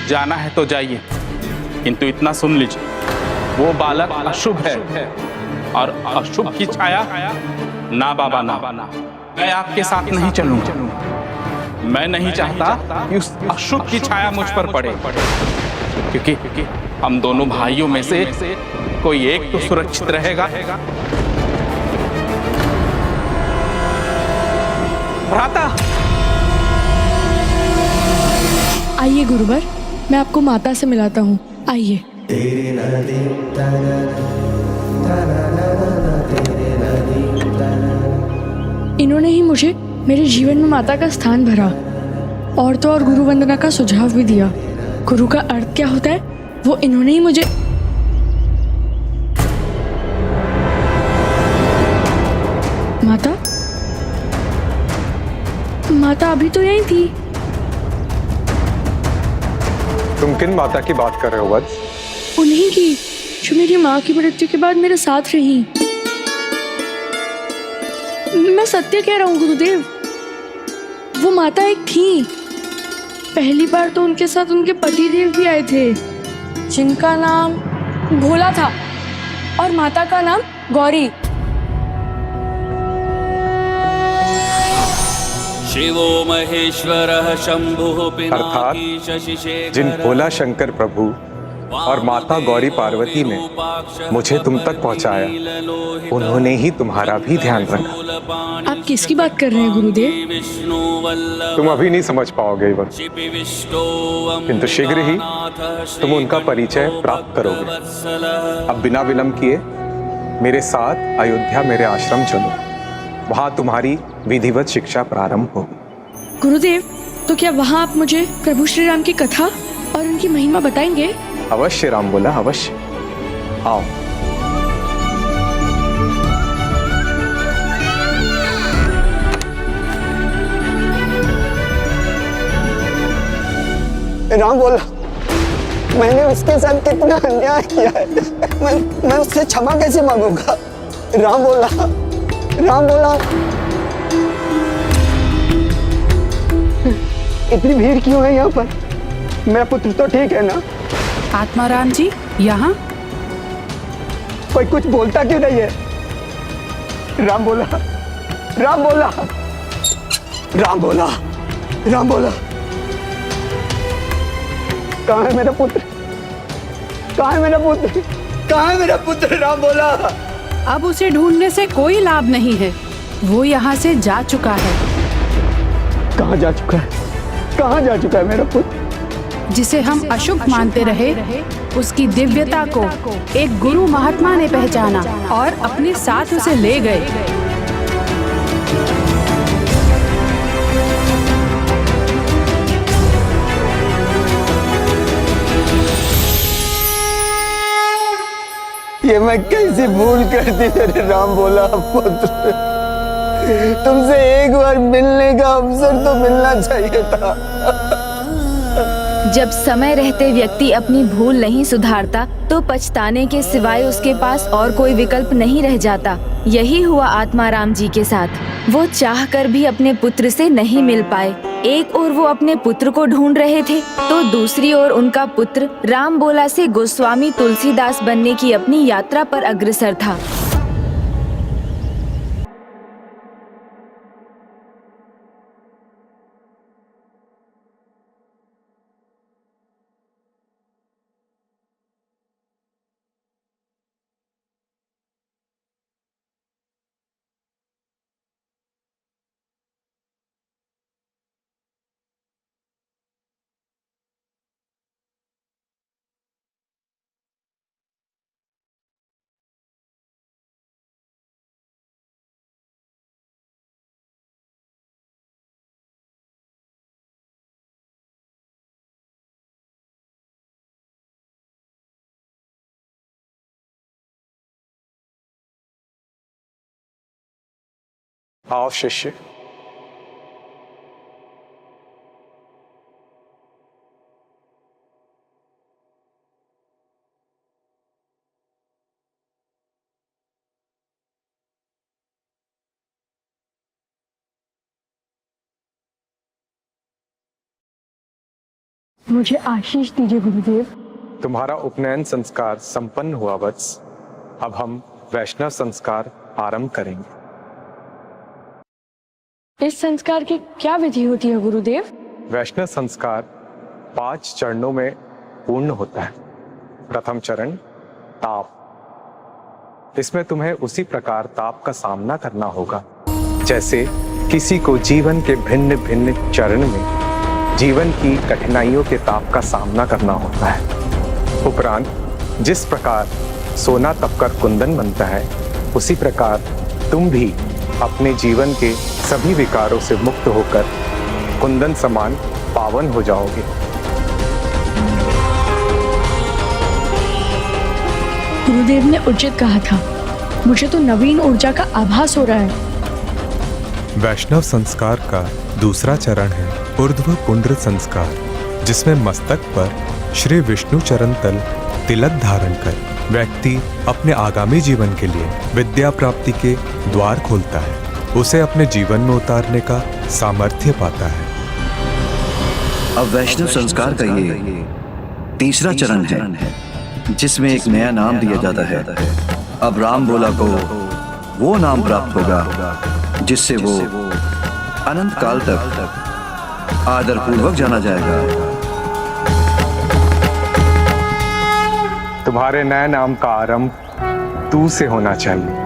L: जाना है तो जाइए, किंतु इतना सुन लीजिए, वो बालक अशुभ है और अशुभ की छाया ना बाबा ना। मैं आपके साथ नहीं चलूंगा। मैं नहीं चाहता कि उस अशुभ की छाया मुझ पर पड़े, क्योंकि हम दोनों भाइयों में से कोई एक तो सुरक्षित रहेगा। भ्राता,
A: आइए गुरुवर, मैं आपको माता से मिलाता हूँ। आइए। इन्होंने ही मुझे मेरे जीवन में माता का स्थान भरा और तो और गुरु वंदना का सुझाव भी दिया। गुरु का अर्थ क्या होता है वो इन्होंने ही मुझे। माता, माता अभी तो यहीं थी।
G: तुम किन माता की बात कर रहे हो वत्स?
A: उन्हीं की जो मेरी माँ की मृत्यु के बाद मेरे साथ रही। मैं सत्य कह रहा हूँ गुरुदेव, वो माता एक थी। पहली बार तो उनके साथ उनके पतिदेव भी आए थे, जिनका नाम भोला था और माता का नाम गौरी।
N: शिवो महेश्वरः शंभुः पिनाकी
G: अर्थात जिन भोला शंकर प्रभु और माता गौरी पार्वती ने मुझे तुम तक पहुंचाया, उन्होंने ही तुम्हारा भी ध्यान रखा।
A: आप किसकी बात कर रहे हैं गुरुदेव?
G: तुम अभी नहीं समझ पाओगे वक्त, किंतु शीघ्र ही तुम उनका परिचय प्राप्त करोगे। अब बिना विलंब किए मेरे साथ अयोध्या मेरे आश्रम चलो, वहां तुम्हारी विधिवत शिक्षा प्रारंभ होगी।
A: गुरुदेव, तो क्या वहां आप मुझे प्रभु श्री राम की कथा और उनकी महिमा बताएंगे?
G: अवश्य राम बोला, अवश्य। आओ।
B: राम बोला, मैंने उसके साथ कितना अन्याय किया है, मैं उससे क्षमा कैसे मांगूंगा? राम बोला, राम बोला, इतनी भीड़ क्यों है यहाँ पर? मेरा पुत्र तो ठीक है ना?
M: आत्माराम जी यहाँ?
B: कोई कुछ बोलता क्यों नहीं है? राम बोला, राम बोला, राम बोला, राम बोला। कहाँ है मेरा पुत्र? कहाँ है मेरा पुत्र? कहाँ है मेरा पुत्र? राम बोला।
M: अब उसे ढूंढने से कोई लाभ नहीं है, वो यहाँ से जा चुका है।
B: कहाँ जा चुका है? कहाँ जा चुका है मेरा पुत्र?
M: जिसे हम अशुभ मानते रहे, उसकी दिव्यता को एक गुरु महात्मा ने पहचाना और अपने साथ उसे ले गए।
B: ये मैं कैसी भूल कर दी मेरे राम बोला पुत्र। तुमसे एक बार मिलने का अवसर तो मिलना चाहिए था।
D: जब समय रहते व्यक्ति अपनी भूल नहीं सुधारता तो पछताने के सिवाय उसके पास और कोई विकल्प नहीं रह जाता। यही हुआ आत्माराम जी के साथ। वो चाहकर भी अपने पुत्र से नहीं मिल पाए। एक ओर वो अपने पुत्र को ढूंढ रहे थे तो दूसरी ओर उनका पुत्र राम बोला से गोस्वामी तुलसीदास बनने की अपनी यात्रा पर अग्रसर था।
G: आओ शिष्य।
A: मुझे आशीष दीजिए गुरुदेव।
G: तुम्हारा उपनयन संस्कार संपन्न हुआ वत्स। अब हम वैष्णव संस्कार आरंभ करेंगे।
A: इस संस्कार की क्या विधि होती है गुरुदेव?
G: वैष्णव संस्कार 5 चरणों में पूर्ण होता है। प्रथम चरण ताप। इसमें तुम्हें उसी प्रकार ताप का सामना करना होगा जैसे किसी को जीवन के भिन्न भिन्न चरण में जीवन की कठिनाइयों के ताप का सामना करना होता है। उपरांत जिस प्रकार सोना तपकर कुंदन बनता है, उसी प्रकार तुम भी अपने जीवन के सभी विकारों से मुक्त होकर कुंदन समान पावन हो जाओगे।
A: गुरुदेव ने उचित कहा था। मुझे तो नवीन ऊर्जा का आभास हो रहा है।
O: वैष्णव संस्कार का दूसरा चरण है ऊर्ध्व पुंड्र संस्कार, जिसमें मस्तक पर श्री विष्णु चरण तल तिलक धारण कर व्यक्ति अपने आगामी जीवन के लिए विद्या प्राप्ति के द्वार खोलता है। उसे अपने जीवन में उतारने का सामर्थ्य पाता है।
F: अब वैष्णव संस्कार का ये तीसरा चरण है जिसमें एक नया नाम दिया जाता है। अब राम बोला को वो नाम प्राप्त होगा जिससे वो अनंत काल तक आदर पूर्वक जाना जाएगा।
G: तुम्हारे नए नाम का आरंभ तू से होना चाहिए।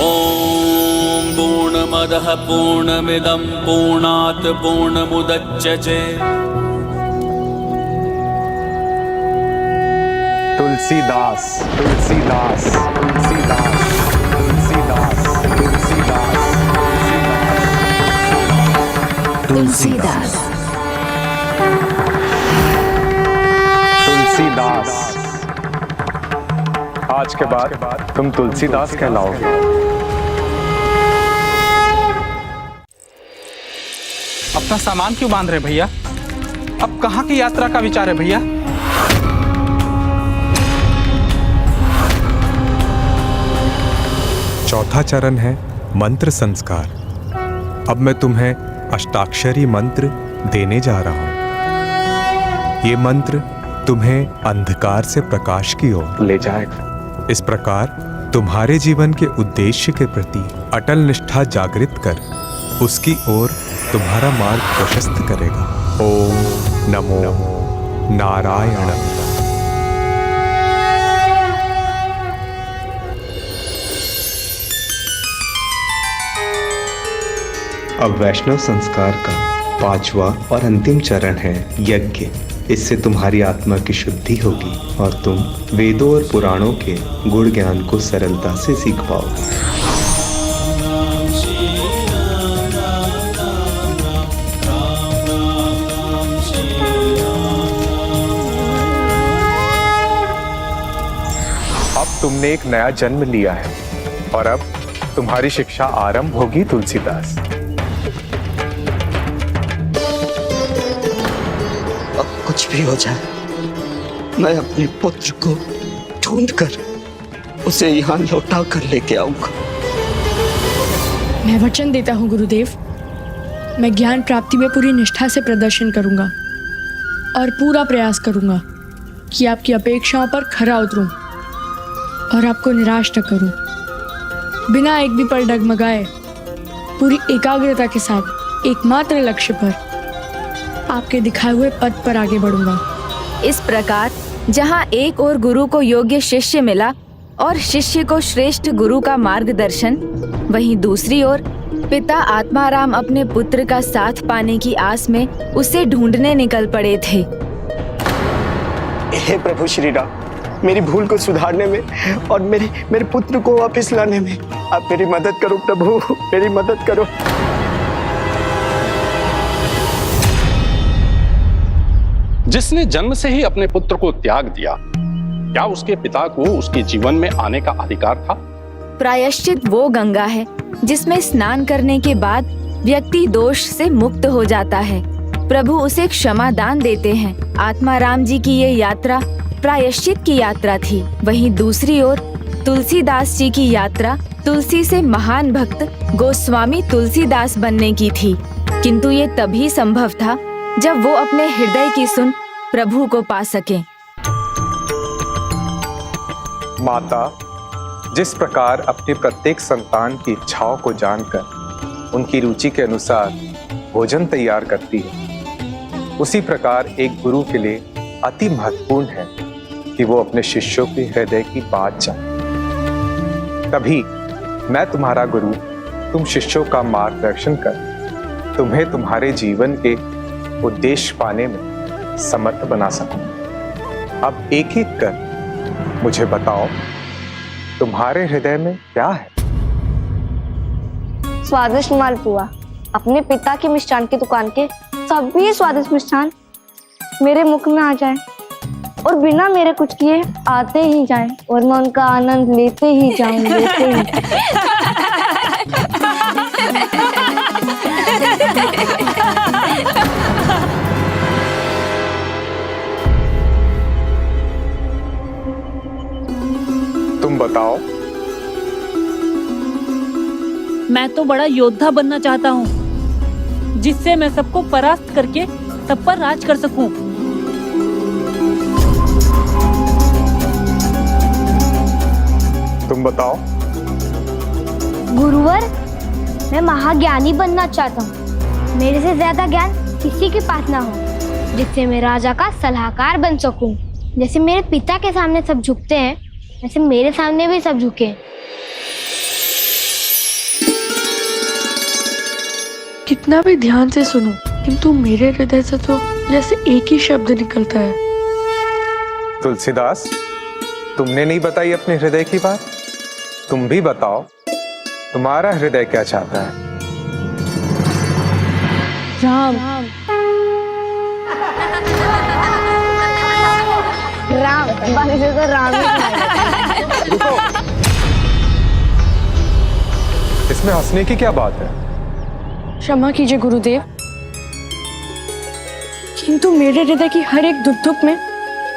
N: ओम पूर्णमदः पूर्णमिदं पूर्णात् पूर्णमुदच्यते।
G: तुलसीदास, तुलसीदास, तुलसीदास, तुलसीदास, तुलसीदास,
E: तुलसीदास।
G: तुलसीदास। आज के बाद तुम तुलसीदास कहलाओगे।
P: अपना सामान क्यों बांध रहे भैया? अब कहाँ की यात्रा का विचार है भैया?
O: चौथा चरण है मंत्र संस्कार, अब मैं तुम्हें अष्टाक्षरी मंत्र देने जा रहा हूं। ये मंत्र तुम्हें अंधकार से प्रकाश की ओर
G: ले जाएगा।
O: इस प्रकार तुम्हारे जीवन के उद्देश्य के प्रति अटल निष्ठा जागृत कर उसकी ओर तुम्हारा मार्ग प्रशस्त करेगा। ओम नमो नारायण।
Q: अब वैष्णव संस्कार का 5वां और अंतिम चरण है यज्ञ। इससे तुम्हारी आत्मा की शुद्धि होगी और तुम वेदों और पुराणों के गुण ज्ञान को सरलता से सीख पाओगे।
G: अब तुमने एक नया जन्म लिया है और अब तुम्हारी शिक्षा आरंभ होगी तुलसीदास।
B: कुछ भी हो जाए, मैं अपने पुत्र को ढूंढकर उसे यहाँ लौटा कर लेके आऊंगा।
A: मैं वचन देता हूँ गुरुदेव, मैं ज्ञान प्राप्ति में पूरी निष्ठा से प्रदर्शन करूंगा और पूरा प्रयास करूंगा कि आपकी अपेक्षाओं पर खरा उतरूं और आपको निराश न करूं। बिना एक भी पल डगमगाए पूरी एकाग्रता के साथ एकमात्र लक्ष्य पर, आपके दिखाए हुए पद पर आगे बढ़ूंगा।
D: इस प्रकार जहाँ एक और गुरु को योग्य शिष्य मिला और शिष्य को श्रेष्ठ गुरु का मार्गदर्शन, वहीं दूसरी ओर पिता आत्माराम अपने पुत्र का साथ पाने की आस में उसे ढूंढने निकल पड़े थे।
B: हे प्रभु श्री राम, मेरी भूल को सुधारने में और मेरे पुत्र को वापस लाने में आप मेरी मदद करो प्रभु, मेरी मदद करो।
L: जिसने जन्म से ही अपने पुत्र को त्याग दिया, क्या उसके पिता को उसके जीवन में आने का अधिकार था?
D: प्रायश्चित वो गंगा है जिसमें स्नान करने के बाद व्यक्ति दोष से मुक्त हो जाता है। प्रभु उसे क्षमा दान देते हैं। आत्माराम जी की ये यात्रा प्रायश्चित की यात्रा थी। वहीं दूसरी ओर तुलसीदास जी की यात्रा तुलसी से महान भक्त गोस्वामी तुलसीदास बनने की थी, किंतु ये तभी संभव था जब वो अपने हृदय की सुन प्रभु को पा सके।
G: माता जिस प्रकार अपने प्रत्येक संतान की इच्छाओं को जानकर उनकी रुचि के अनुसार भोजन तैयार करती है, उसी प्रकार एक गुरु के लिए अति महत्वपूर्ण है कि वो अपने शिष्यों के हृदय की बात जाने। तभी मैं तुम्हारा गुरु, तुम शिष्यों का मार्गदर्शन कर तुम्हें तुम्हारे जीवन के उद्देश्य पाने में समर्थ बना सकूं। अब एक एक कर मुझे बताओ, तुम्हारे हृदय में क्या है?
R: स्वादिष्ट मालपुआ। अपने पिता की मिष्ठान की दुकान के सभी स्वादिष्ट मिष्ठान मेरे मुख में आ जाए और बिना मेरे कुछ किए आते ही जाएं और मैं उनका आनंद लेते ही जाऊं, लेते ही।
G: तुम बताओ।
S: मैं तो बड़ा योद्धा बनना चाहता हूँ, जिससे मैं सबको परास्त करके सब पर राज कर सकूं।
G: तुम बताओ।
R: गुरुवर, मैं महाज्ञानी बनना चाहता हूँ। मेरे से ज्यादा ज्ञान किसी के पास ना हो, जिससे मैं राजा का सलाहकार बन सकूं। जैसे मेरे पिता के सामने सब झुकते हैं, वैसे मेरे सामने भी सब झुके।
A: कितना भी ध्यान से सुनो, किंतु मेरे हृदय से तो जैसे एक ही शब्द निकलता है।
G: तुलसीदास, तुमने नहीं बताई अपने हृदय की बात, तुम भी बताओ, तुम्हारा हृदय क्या चाहता है?
A: राम।
R: राम, बाकी से तो राम ही।
G: रुको, इसमें हंसने की क्या बात है?
A: क्षमा कीजिए गुरुदेव, किंतु मेरे हृदय की हर एक दुख दुख में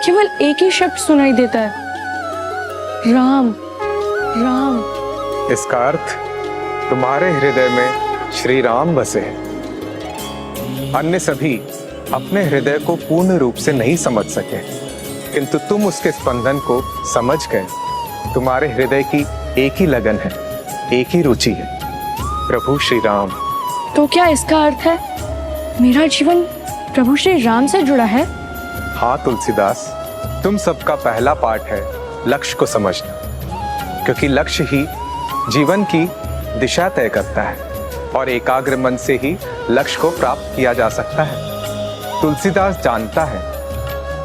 A: केवल एक ही शब्द सुनाई देता है, राम, राम।
G: इसका अर्थ तुम्हारे हृदय में श्री राम बसे हैं। अन्य सभी अपने हृदय को पूर्ण रूप से नहीं समझ सके, किंतु तुम उसके स्पंदन को समझ गए। तुम्हारे हृदय की एक ही लगन है, एक ही रुचि है, प्रभु श्री राम।
A: तो क्या इसका अर्थ है मेरा जीवन प्रभु श्री राम से जुड़ा है?
G: हाँ तुलसीदास, तुम सबका पहला पाठ है लक्ष्य को समझना, क्योंकि लक्ष्य ही जीवन की दिशा तय करता है और एकाग्र मन से ही लक्ष्य को प्राप्त किया जा सकता है। तुलसीदास जानता है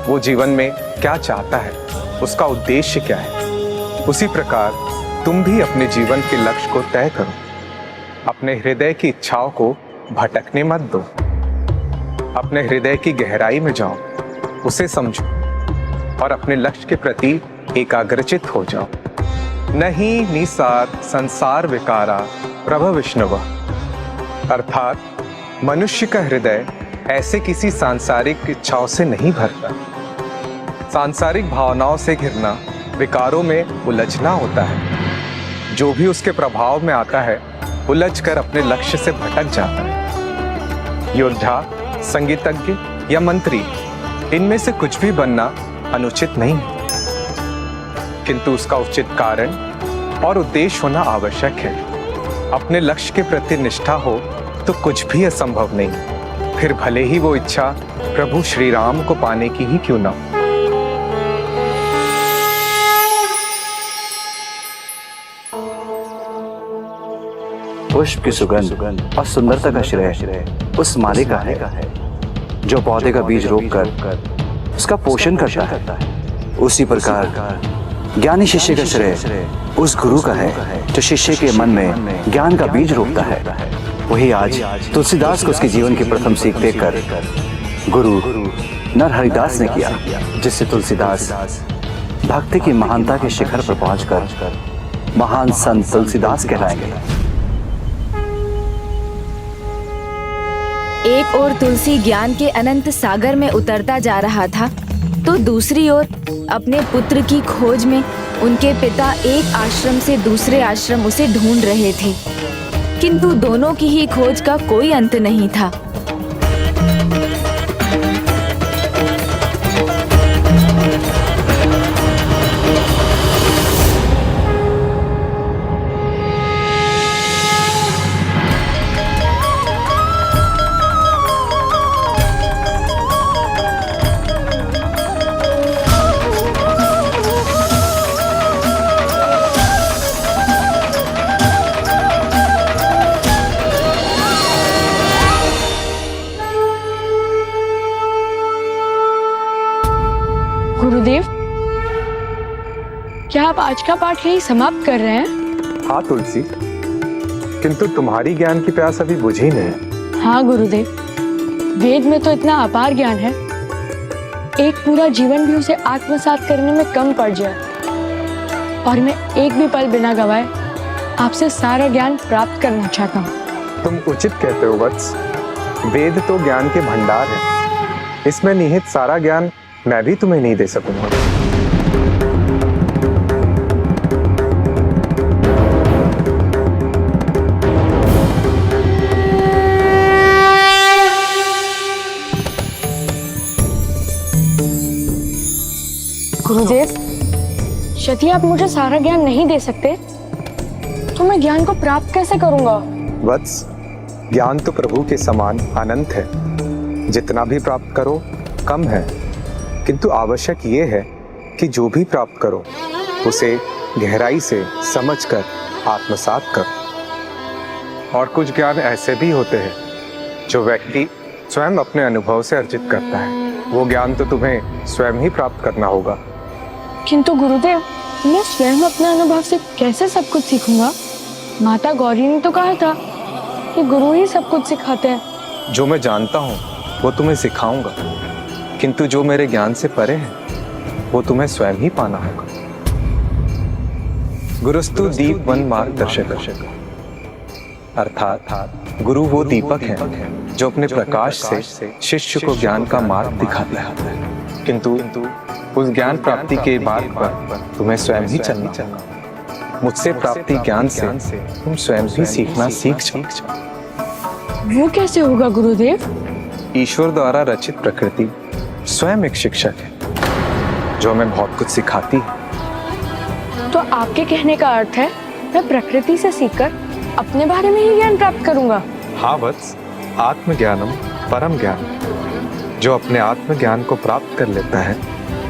G: वो जीवन में क्या चाहता है, उसका उद्देश्य क्या है। उसी प्रकार तुम भी अपने जीवन के लक्ष्य को तय करो। अपने हृदय की इच्छाओं को भटकने मत दो। अपने हृदय की गहराई में जाओ, उसे समझो और अपने लक्ष्य के प्रति एकाग्रचित हो जाओ। नहीं निसार संसार विकारा प्रभ विष्णुव, अर्थात मनुष्य का हृदय ऐसे किसी सांसारिक इच्छाओं से नहीं भरता। सांसारिक भावनाओं से घिरना विकारों में उलझना होता है। जो भी उसके प्रभाव में आता है उलझकर अपने लक्ष्य से भटक जाता है। योद्धा, संगीतज्ञ या मंत्री, इनमें से कुछ भी बनना अनुचित नहीं है, किंतु उसका उचित कारण और उद्देश्य होना आवश्यक है। अपने लक्ष्य के प्रति निष्ठा हो तो कुछ भी असंभव नहीं, फिर भले ही वो इच्छा प्रभु श्री राम को पाने की ही क्यों ना हो।
F: पुष्प की सुगंध और सुंदरता का श्रेय उस माली का है जो पौधे का बीज रोपकर उसका पोषण करता है। उसी प्रकार ज्ञानी शिष्य का श्रेय उस गुरु का है जो शिष्य के मन में ज्ञान का बीज रोपता है। वही आज तुलसीदास को उसके जीवन की प्रथम सीख देकर गुरु नर हरिदास ने किया, जिससे तुलसीदास भक्ति की महानता के शिखर पर पहुंचकर महान संत तुलसीदास कहलाएंगे।
D: एक ओर तुलसी ज्ञान के अनंत सागर में उतरता जा रहा था, तो दूसरी ओर अपने पुत्र की खोज में उनके पिता एक आश्रम से दूसरे आश्रम उसे ढूंढ रहे थे, किंतु दोनों की ही खोज का कोई अंत नहीं था।
A: गुरुदेव, क्या आप आज का पाठ यही समाप्त कर रहे हैं?
G: हाँ तुलसी, किंतु तुम्हारी ज्ञान की प्यास अभी बुझी नहीं।
A: हाँ गुरुदेव, वेद में तो इतना अपार ज्ञान है, एक पूरा जीवन भी उसे आत्मसात करने में कम पड़ जाए, और मैं एक भी पल बिना गवाए आपसे सारा ज्ञान प्राप्त करना चाहता हूँ।
G: तुम उचित कहते हो वत्स, वेद तो ज्ञान के भंडार है, इसमें निहित सारा ज्ञान मैं भी तुम्हें नहीं दे सकूंगा।
A: गुरुदेव, यदि आप मुझे सारा ज्ञान नहीं दे सकते तो मैं ज्ञान को प्राप्त कैसे करूंगा?
G: वत्स, ज्ञान तो प्रभु के समान अनंत है, जितना भी प्राप्त करो कम है, किंतु आवश्यक ये है कि जो भी प्राप्त करो उसे गहराई से समझकर आत्मसात करो। और कुछ ज्ञान ऐसे भी होते हैं जो व्यक्ति स्वयं अपने अनुभव से अर्जित करता है, वो ज्ञान तो तुम्हें स्वयं ही प्राप्त करना होगा।
A: किंतु गुरुदेव, मैं स्वयं अपने अनुभव से कैसे सब कुछ सीखूंगा? माता गौरी ने तो कहा था कि गुरु ही सब कुछ सिखाते हैं।
G: जो मैं जानता हूँ वो तुम्हें सिखाऊंगा, किंतु जो मेरे ज्ञान से परे है वो तुम्हें स्वयं ही पाना होगा। गुरुस्तु दीप वन मार्गदर्शक, अर्थात गुरु वो दीपक है जो अपने प्रकाश से शिष्य को ज्ञान का मार्ग दिखाता है, किंतु उस ज्ञान प्राप्ति के बाद पर तुम्हें स्वयं ही चलना होगा। मुझसे प्राप्ति ज्ञान से तुम स्वयं भी सीखना सीख जाओ।
A: वो कैसे होगा गुरुदेव?
G: ईश्वर द्वारा रचित प्रकृति स्वयं एक शिक्षक है जो हमें बहुत कुछ सिखाती है।
A: तो आपके कहने का अर्थ है मैं प्रकृति से सीखकर अपने बारे में ही ज्ञान प्राप्त करूंगा?
G: हाँ वत्स, आत्मज्ञानम परम ज्ञान। जो अपने आत्मज्ञान को प्राप्त कर लेता है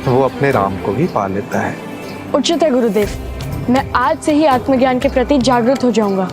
G: वो अपने राम को भी पा लेता है।
A: उचित है गुरुदेव, मैं आज से ही आत्मज्ञान के प्रति जागृत हो जाऊंगा।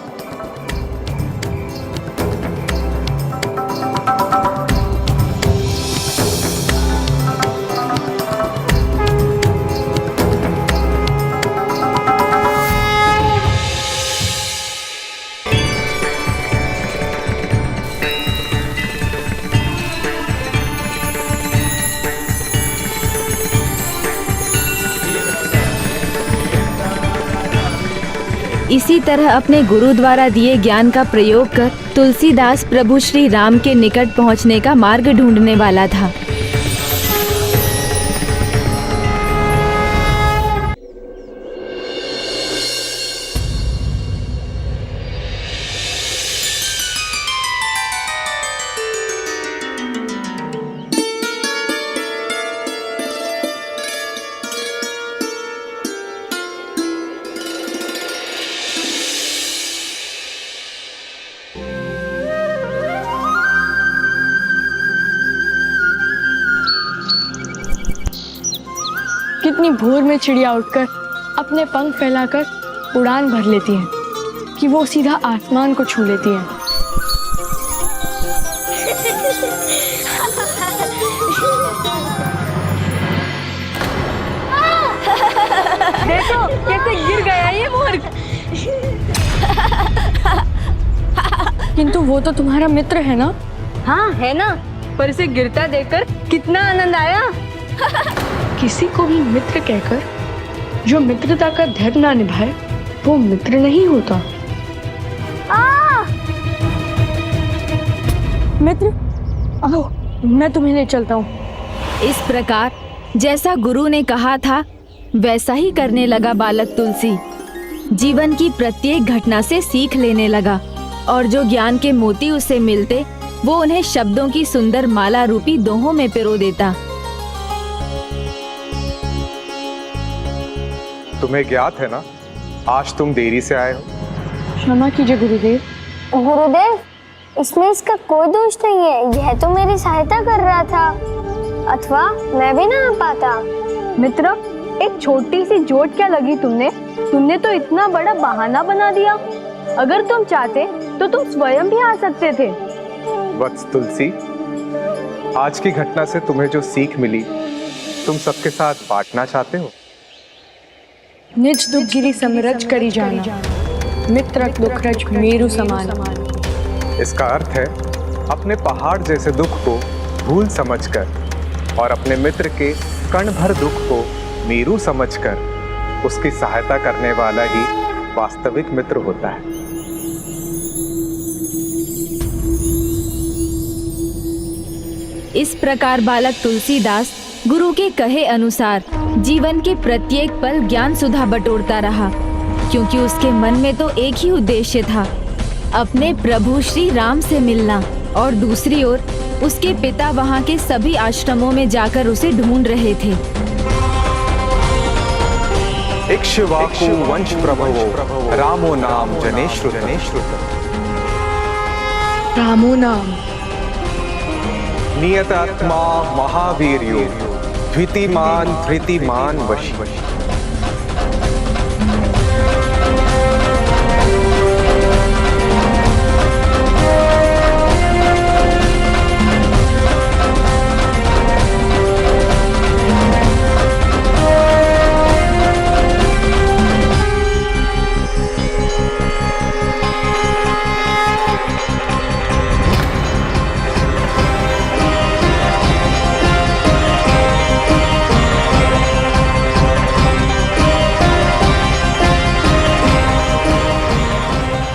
D: इसी तरह अपने गुरु द्वारा दिए ज्ञान का प्रयोग कर तुलसीदास प्रभु श्री राम के निकट पहुंचने का मार्ग ढूंढने वाला था।
A: कितनी भोर में चिड़िया उठकर अपने पंख फैलाकर उड़ान भर लेती हैं कि वो सीधा आसमान को छू लेती हैं। देखो कैसे गिर गया ये मोर। किंतु वो तो तुम्हारा मित्र है ना?
J: हाँ है ना, पर इसे गिरता देखकर कितना आनंद आया।
A: किसी को भी मित्र कहकर जो मित्रता का धर्म ना निभाए वो मित्र नहीं होता। मित्र आओ, मैं तुम्हें ले चलता हूँ।
D: इस प्रकार जैसा गुरु ने कहा था वैसा ही करने लगा बालक तुलसी। जीवन की प्रत्येक घटना से सीख लेने लगा और जो ज्ञान के मोती उसे मिलते वो उन्हें शब्दों की सुंदर माला रूपी दोहों में पिरो देता।
G: तुम्हें ज्ञात है ना, आज तुम देरी से आए हो।
A: क्षमा कीजिए गुरुदेव।
R: गुरुदेव, इसमें इसका कोई दोष नहीं है, यह तो मेरी सहायता कर रहा था, अथवा मैं भी ना आ पाता।
J: मित्र, एक छोटी सी चोट क्या लगी तुमने तो इतना बड़ा बहाना बना दिया। अगर तुम चाहते तो तुम स्वयं भी आ सकते थे।
G: वत्स तुलसी, आज की घटना से तुम्हें जो सीख मिली तुम सबके साथ बांटना चाहते हो।
A: निज दुख गिरी समरज करी जाना, मित्र दुख रज मेरु समान।
G: इसका अर्थ है अपने पहाड़ जैसे दुख को भूल समझकर और अपने मित्र के कण भर दुख को मेरु समझकर उसकी सहायता करने वाला ही वास्तविक मित्र होता है।
D: इस प्रकार बालक तुलसीदास गुरु के कहे अनुसार जीवन के प्रत्येक पल ज्ञान सुधा बटोरता रहा, क्योंकि उसके मन में तो एक ही उद्देश्य था, अपने प्रभु श्री राम से मिलना, और दूसरी ओर उसके पिता वहाँ के सभी आश्रमों में जाकर उसे ढूंढ रहे थे।
G: इक्ष्वाकु वंश प्रभवो रामो नाम जने श्रुत।
A: रामो नाम
G: नियतात्मा महावीर्यो द्वितीमान धृतिमान वशी।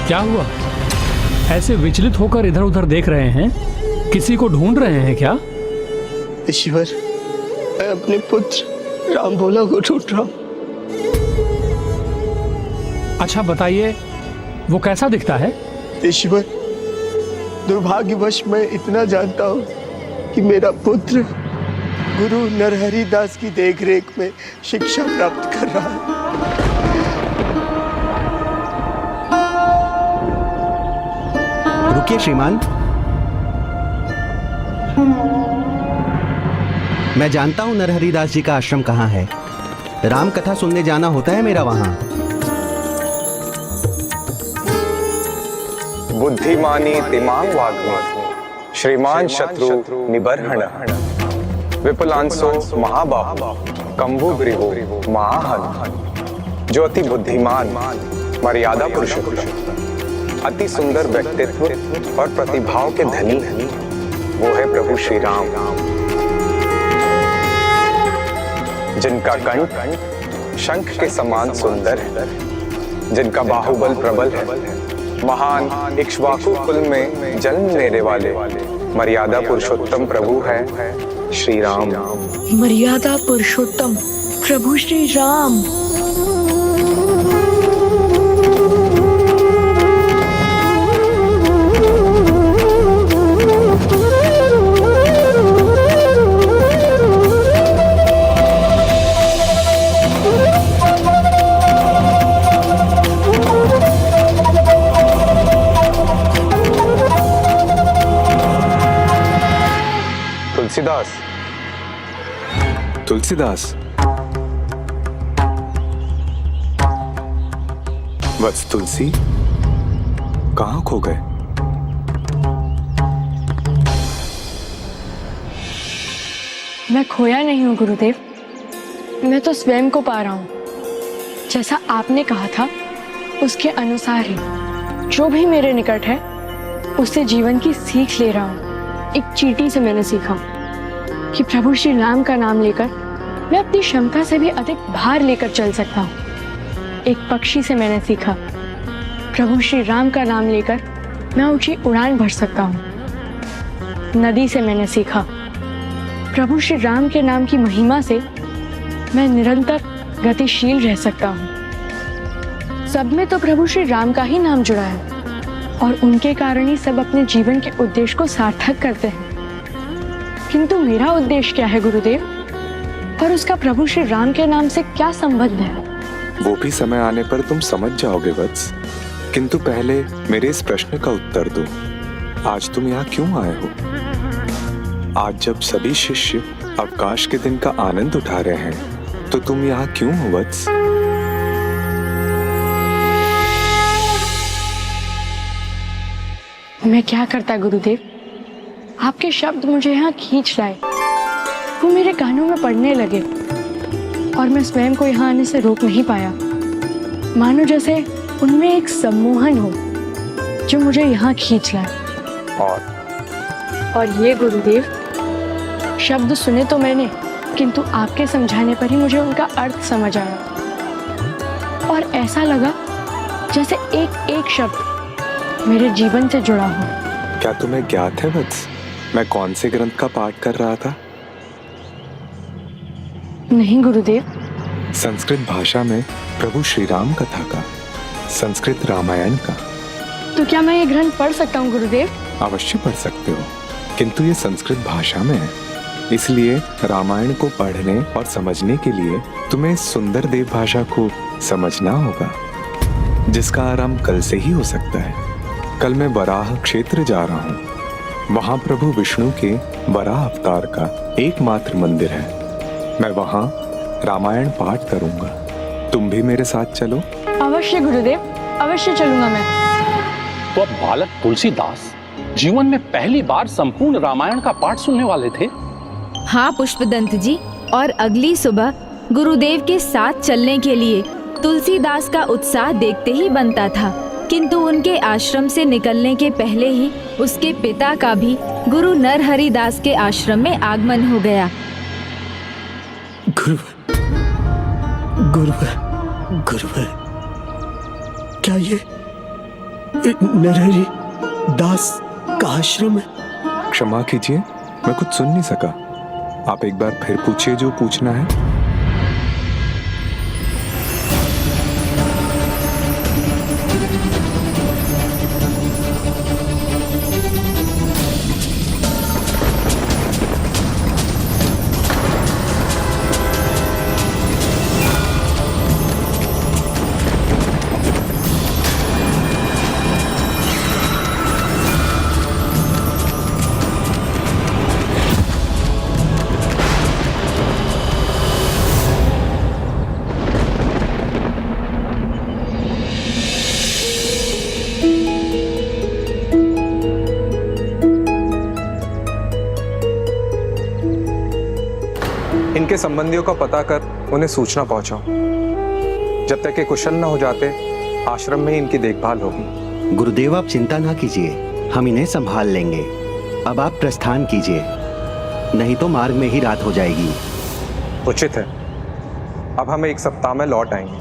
I: क्या हुआ? ऐसे विचलित होकर इधर उधर देख रहे हैं, किसी को ढूंढ रहे हैं क्या?
B: ईश्वर, मैं अपने पुत्र राम भोला को ढूंढ रहा हूं।
I: अच्छा बताइए, वो कैसा दिखता है?
B: ईश्वर, दुर्भाग्यवश मैं इतना जानता हूँ कि मेरा पुत्र गुरु नरहरि दास की देखरेख में शिक्षा प्राप्त कर रहा है।
C: रुकिए श्रीमान, मैं जानता हूं नरहरि दास जी का आश्रम कहाँ है। राम कथा सुनने जाना होता है मेरा वहां।
G: बुद्धिमानी तिमांग वाग्मी श्रीमान शत्रु निबर्हण विपुलांसो महाबाहु कंबुग्रीवो महाहन। जो अति बुद्धिमान मर्यादा पुरुषोत्तम अति सुंदर व्यक्तित्व और प्रतिभाओं के धनी है वो है प्रभु श्री राम, जिनका कंठ शंख के समान सुंदर है, जिनका बाहुबल प्रबल है। महान इक्ष्वाकु कुल में जन्म लेने वाले मर्यादा पुरुषोत्तम प्रभु है श्री राम।
A: मर्यादा पुरुषोत्तम प्रभु श्री राम।
G: तुलसीदास,
O: तुलसीदास, वत्स तुलसी, कहाँ खो गए?
A: मैं खोया नहीं हूँ गुरुदेव, मैं तो स्वयं को पा रहा हूँ। जैसा आपने कहा था उसके अनुसार ही जो भी मेरे निकट है उससे जीवन की सीख ले रहा हूँ। एक चींटी से मैंने सीखा कि प्रभु श्री राम का नाम लेकर मैं अपनी क्षमता से भी अधिक भार लेकर चल सकता हूँ। एक पक्षी से मैंने सीखा प्रभु श्री राम का नाम लेकर मैं ऊंची उड़ान भर सकता हूँ। नदी से मैंने सीखा प्रभु श्री राम के नाम की महिमा से मैं निरंतर गतिशील रह सकता हूँ। सब में तो प्रभु श्री राम का ही नाम जुड़ा है और उनके कारण ही सब अपने जीवन के उद्देश्य को सार्थक करते हैं। किंतु मेरा उद्देश्य क्या है गुरुदेव, और उसका प्रभु श्री राम के नाम से क्या संबंध है?
O: वो भी समय आने पर तुम समझ जाओगे वत्स। किंतु पहले मेरे इस प्रश्न का उत्तर दो, आज तुम यहाँ क्यों आए हो? आज जब सभी शिष्य अवकाश के दिन का आनंद उठा रहे हैं तो तुम यहाँ क्यों हो वत्स?
A: मैं क्या करता गुरुदेव, आपके शब्द मुझे यहाँ खींच लाए, वो मेरे कानों में पड़ने लगे और मैं स्वयं को यहाँ आने से रोक नहीं पाया। मानो जैसे उनमें एक सम्मोहन हो जो मुझे यहाँ खींच लाए। और ये गुरुदेव, शब्द सुने तो मैंने, किंतु आपके समझाने पर ही मुझे उनका अर्थ समझ आया और ऐसा लगा जैसे एक एक शब्द मेरे जीवन से जुड़ा हो।
O: क्या तुम्हें ज्ञात है वत्स मैं कौन से ग्रंथ का पाठ कर रहा था?
A: नहीं गुरुदेव।
O: संस्कृत भाषा में प्रभु श्री राम कथा का, संस्कृत रामायण का।
A: तो क्या मैं ये ग्रंथ पढ़ सकता हूँ गुरुदेव?
O: अवश्य पढ़ सकते हो, किंतु ये संस्कृत भाषा में है, इसलिए रामायण को पढ़ने और समझने के लिए तुम्हें इस सुंदर देव भाषा को समझना होगा, जिसका आरंभ कल से ही हो सकता है। कल मैं वराह क्षेत्र जा रहा हूँ, वहाँ प्रभु विष्णु के वराह अवतार का एकमात्र मंदिर है। मैं वहाँ रामायण पाठ करूंगा, तुम भी मेरे साथ चलो।
A: अवश्य गुरुदेव, अवश्य चलूंगा मैं।
L: तो अब बालक तुलसीदास जीवन में पहली बार संपूर्ण रामायण का पाठ सुनने वाले थे।
D: हाँ पुष्पदंत जी, और अगली सुबह गुरुदेव के साथ चलने के लिए तुलसीदास का उत्साह देखते ही बनता था। किंतु उनके आश्रम से निकलने के पहले ही उसके पिता का भी गुरु नरहरि दास के आश्रम में आगमन हो गया।
B: गुरुवर, क्या ये नरहरि दास का आश्रम है?
O: क्षमा कीजिए, मैं कुछ सुन नहीं सका। आप एक बार फिर पूछिए जो पूछना है।
G: इनके संबंधियों का पता कर उन्हें सूचना पहुंचाओ। जब तक ये कुशल न हो जाते आश्रम में ही इनकी देखभाल होगी।
C: गुरुदेव आप चिंता ना कीजिए, हम इन्हें संभाल लेंगे। अब आप प्रस्थान कीजिए, नहीं तो मार्ग में ही रात हो जाएगी।
G: उचित है, अब हम 1 सप्ताह में लौट आएंगे।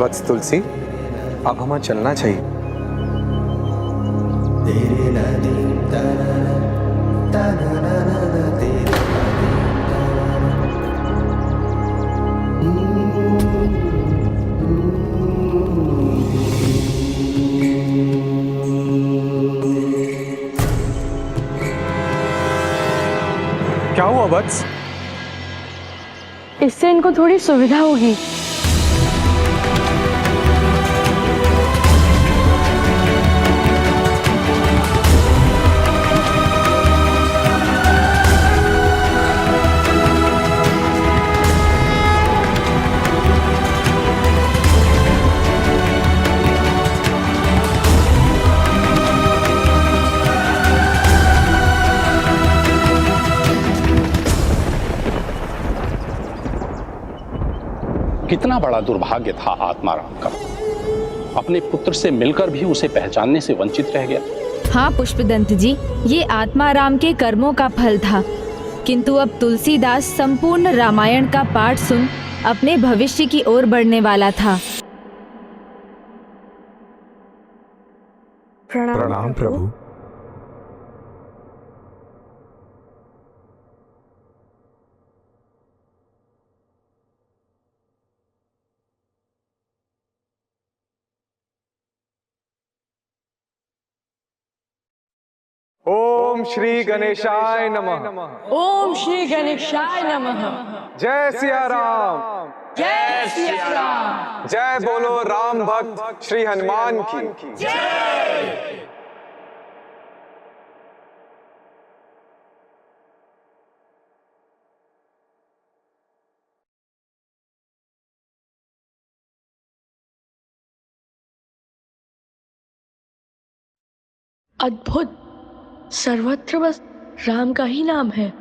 G: वत्स तुलसी, अब हमें चलना चाहिए। क्या हुआ वत्स?
A: इससे इनको थोड़ी सुविधा होगी।
L: कितना बड़ा दुर्भाग्य था आत्माराम का, अपने पुत्र से मिलकर भी उसे पहचानने से वंचित रह गया।
D: हाँ पुष्पदंत जी, ये आत्माराम के कर्मों का फल था, किंतु अब तुलसीदास संपूर्ण रामायण का पाठ सुन अपने भविष्य की ओर बढ़ने वाला था।
O: प्रणाम प्रभु।
G: ओम श्री गणेशाय नमः।
A: ओम श्री गणेशाय नमः।
G: जय सिया राम।
A: जय सिया राम।
G: जय बोलो राम भक्त श्री हनुमान की
A: जय। अद्भुत, सर्वत्र बस राम का ही नाम है।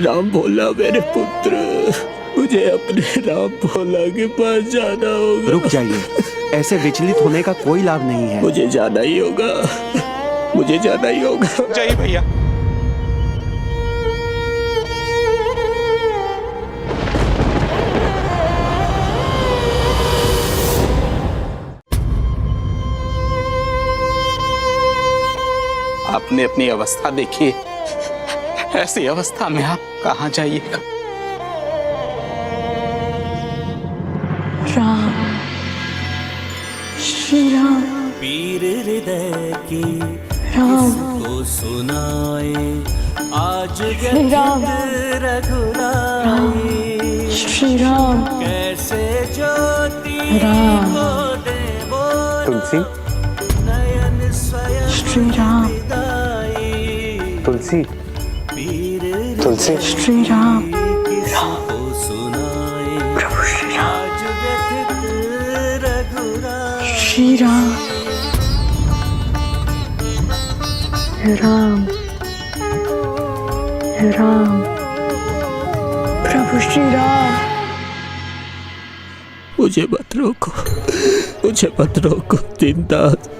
B: राम भोला मेरे पुत्र, मुझे अपने राम भोला के पास जाना होगा।
C: रुक जाइए, ऐसे विचलित होने का कोई लाभ नहीं है।
B: मुझे जाना ही होगा, मुझे जाना ही होगा।
P: जय भैया। आपने अपनी अवस्था देखी, ऐसी अवस्था में आप कहाँ जाइएगा।
A: राम, श्री राम।
N: पीर हृदय की
A: राम
N: को सुनाए आज
A: श्री राम।
N: रघुराई।
A: श्री राम।
N: कैसे ज्योति
A: राम।
N: को देवो
G: तुलसी।
N: नयन स्वयं
A: श्री राम।
G: तुलसी। तुलसी।
A: श्री राम।
N: प्रभु श्री राम।
A: श्री राम। राम राम। प्रभु श्री राम।
B: मुझे मत रोको, मुझे मत रोको दीनदास।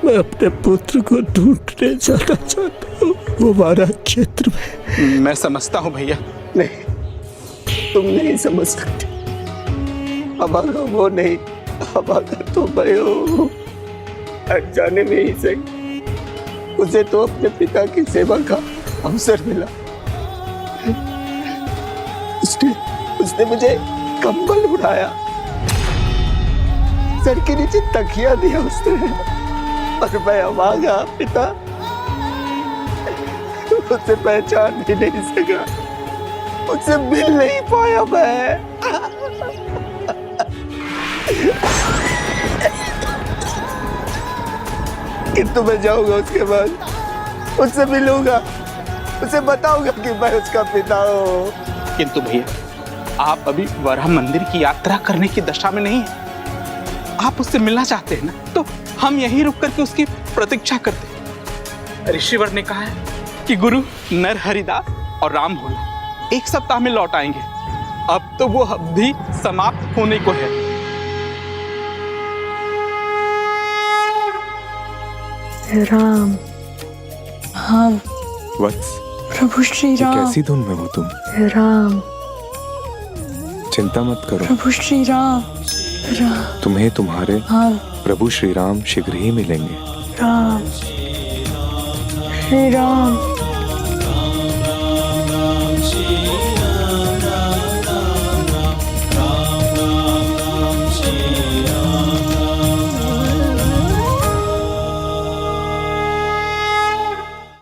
B: मैं अपने पुत्र को ढूंढने जाना चाहता हूँ, वो हमारा क्षेत्र में।
P: मैं समझता हूँ भैया।
B: नहीं, तुम नहीं समझ सकते। हमारा वो नहीं, हमारा तो मैं हूँ। अनजाने में ही सही, उसे तो अपने पिता की सेवा का अवसर मिला। उसने मुझे कंबल उड़ाया, सर के नीचे तकिया दिया उसने, पर मैं अभागा पिता, उसे पहचान भी नहीं सका, उससे मिल नहीं पाया मैं। किंतु मैं जाऊंगा उसके बाद, उससे मिलूंगा, उसे बताऊंगा कि मैं उसका पिता हूँ।
P: किंतु भैया, आप अभी वराह मंदिर की यात्रा करने की दशा में नहीं है। आप उससे मिलना चाहते हैं ना, तो हम यहीं रुक करके उसकी प्रतीक्षा करते हैं। ऋषिवर ने कहा है कि गुरु नर हरिदास और राम भोला 1 सप्ताह में लौट आएंगे। अब तो वो अवधि समाप्त होने को है।
A: राम, हाँ
O: वत्स,
A: प्रभु श्री
O: ये
A: राम।
O: कैसी धुन में हो तुम?
A: राम,
O: चिंता मत करो,
A: प्रभु श्री राम।
O: तुम्हें तुम्हारे
A: हाँ
O: प्रभु श्री राम शीघ्र ही मिलेंगे।
A: राम, श्री राम।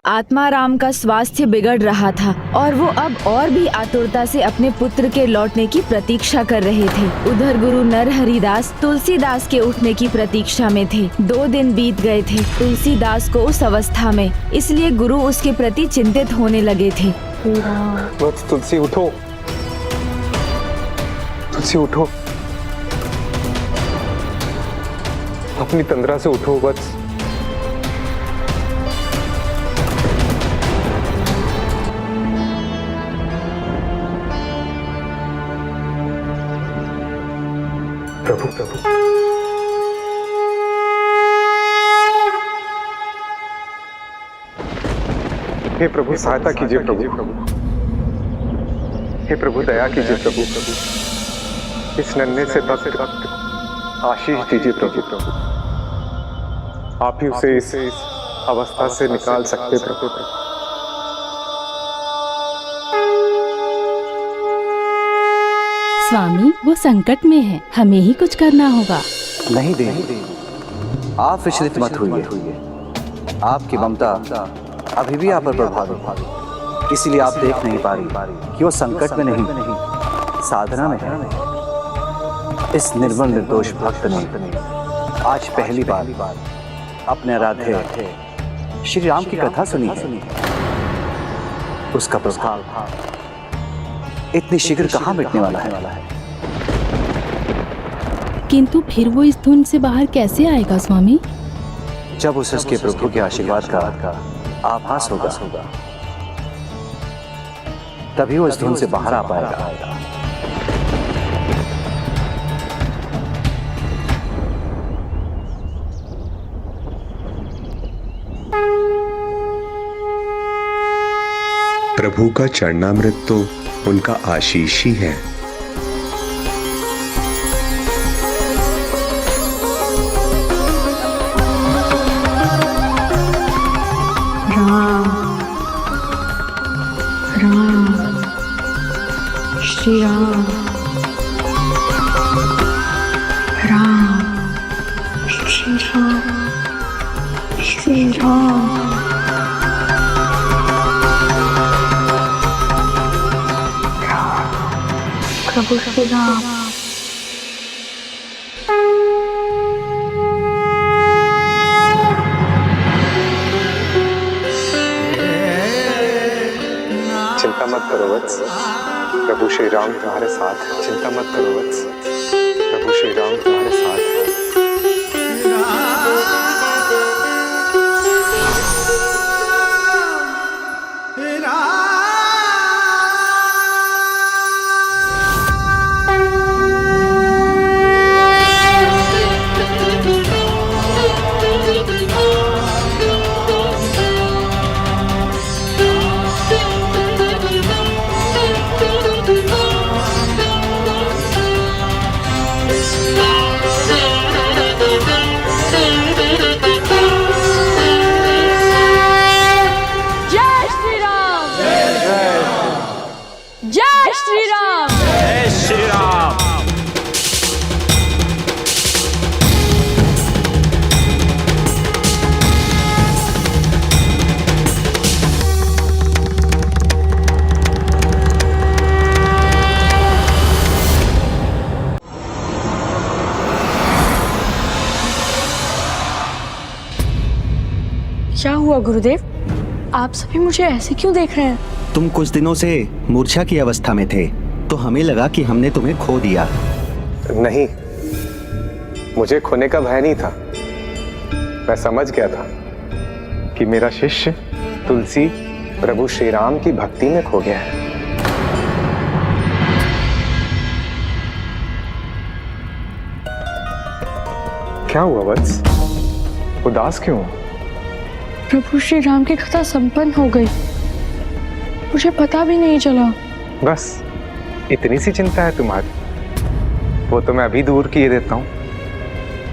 D: आत्माराम का स्वास्थ्य बिगड़ रहा था और वो अब और भी आतुरता से अपने पुत्र के लौटने की प्रतीक्षा कर रहे थे। उधर गुरु नरहरिदास तुलसीदास के उठने की प्रतीक्षा में थे। 2 दिन बीत गए थे तुलसीदास को उस अवस्था में, इसलिए गुरु उसके प्रति चिंतित होने लगे थे।
G: वत्स, तुलसी उठो, तुलसी उठो, अपनी तंद्रा से उठो वत्स। प्रभु प्रभु, हे प्रभु सहायता कीजिए प्रभु, हे प्रभु दया कीजिए प्रभु, इस नन्हे से भक्त को आशीष दीजिए प्रभु, आप ही उसे इस अवस्था से निकाल सकते प्रभु।
E: स्वामी, वो संकट में है, हमें ही कुछ करना होगा।
F: नहीं देवी, आप विचलित मत होइए। आपकी ममता अभी भी आप पर प्रभावी, इसीलिए आप देख नहीं पा रही कि वो संकट में नहीं, साधना में है। इस निर्मल निर्दोष भक्त ने आज पहली बार अपने आराध्य श्री राम की कथा सुनी है। उसका प्रभाव इतनी शीघ्र कहाँ मिटने वाला है?
E: किंतु फिर वो इस धुन से बाहर कैसे आएगा स्वामी?
F: जब उसे उसके प्रभु के आशीर्वाद का आभास होगा, तभी वो इस धुन से बाहर आ पाएगा।
Q: प्रभु का चरणामृत तो उनका आशीष ही है।
A: राम, राम, श्री राम, राम, श्री राम, श्री राम। प्रभु श्री राम।
G: चिंता मत करो वत्स, प्रभु श्री राम तुम्हारे साथ है। चिंता मत करो वत्स, प्रभु श्री राम तुम्हारे साथ है।
A: जय श्री राम।
N: जय श्री राम।
A: गुरुदेव? आप सभी मुझे ऐसे क्यों देख रहे हैं?
C: तुम कुछ दिनों से मूर्छा की अवस्था में थे, तो हमें लगा कि हमने तुम्हें खो दिया।
G: नहीं, मुझे खोने का भय नहीं था। मैं समझ गया था कि मेरा शिष्य तुलसी प्रभु श्री राम की भक्ति में खो गया है। क्या हुआ वत्स? उदास क्यों हो?
A: प्रभु श्री राम की कथा संपन्न हो गई, मुझे पता भी नहीं चला।
G: बस इतनी सी चिंता है तुम्हारी? वो तो मैं अभी दूर किए देता हूँ।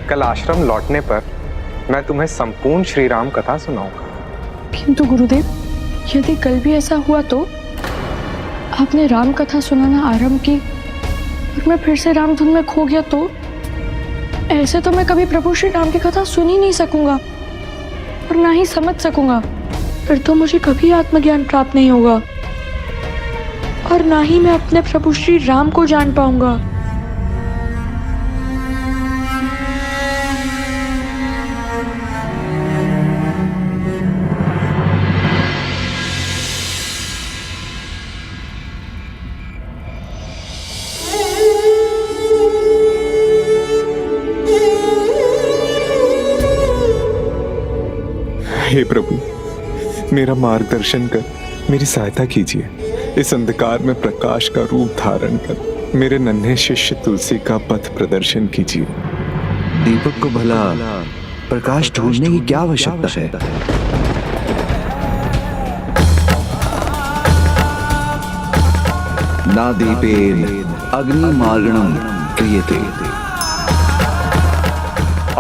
G: कल आश्रम लौटने पर मैं तुम्हें संपूर्ण श्री राम कथा सुनाऊंगा।
A: किंतु गुरुदेव, यदि कल भी ऐसा हुआ तो? आपने राम कथा सुनाना आरंभ की और मैं फिर से राम धुन में खो गया तो? ऐसे तो मैं कभी प्रभु श्री राम की कथा सुन ही नहीं सकूंगा और ना ही समझ सकूंगा। फिर तो मुझे कभी आत्मज्ञान प्राप्त नहीं होगा और ना ही मैं अपने प्रभु श्री राम को जान पाऊंगा।
O: हे प्रभु, मेरा मार्गदर्शन कर, मेरी सहायता कीजिए। इस अंधकार में प्रकाश का रूप धारण कर मेरे नन्हे शिष्य तुलसी का पथ प्रदर्शन कीजिए।
F: दीपक को भला प्रकाश ढूंढने की क्या आवश्यकता है? ना दीपेन अग्नि मार्गणम क्रियते।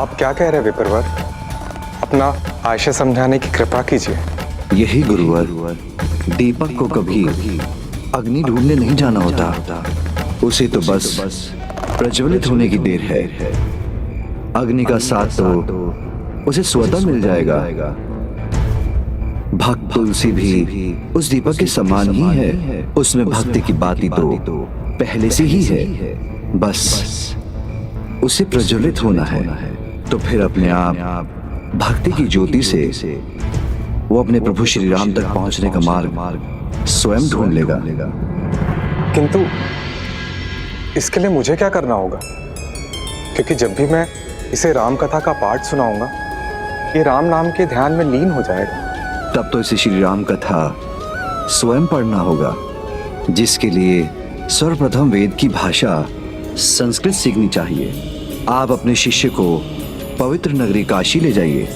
G: आप क्या कह रहे हैं विप्रवर? अपना आशय समझाने की कृपा कीजिए।
F: यही गुरुवर, दीपक को कभी अग्नि ढूंढने नहीं जाना होता, उसे तो बस प्रज्वलित होने की देर है। अग्नि का साथ तो उसे स्वतः मिल जाएगा। भक्त तुलसी भी उस दीपक के समान ही है। उसमें भक्ति की बाती तो पहले से ही है, बस उसे प्रज्वलित होना है। तो फिर अपने आप भक्ति की ज्योति से वो अपने प्रभु श्री राम तक पहुंचने का मार्ग स्वयं ढूंढ लेगा।
G: किंतु इसके लिए मुझे क्या करना होगा? क्योंकि जब भी मैं इसे राम कथा का पाठ सुनाऊंगा, ये राम नाम के ध्यान में लीन हो जाएगा।
F: तब तो इसे श्री राम कथा स्वयं पढ़ना होगा, जिसके लिए सर्वप्रथम वेद की भाषा संस्कृत सीखनी चाहिए। आप अपने शिष्य को पवित्र नगरी काशी ले जाइए,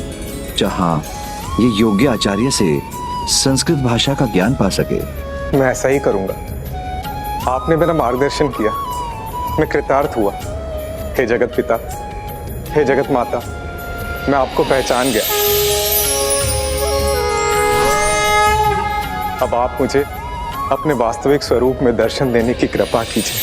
F: जहां ये योग्य आचार्य से संस्कृत भाषा का ज्ञान पा सके।
G: मैं ऐसा ही करूंगा। आपने मेरा मार्गदर्शन किया, मैं कृतार्थ हुआ। हे जगत पिता, हे जगत माता, मैं आपको पहचान गया। अब आप मुझे अपने वास्तविक स्वरूप में दर्शन देने की कृपा कीजिए।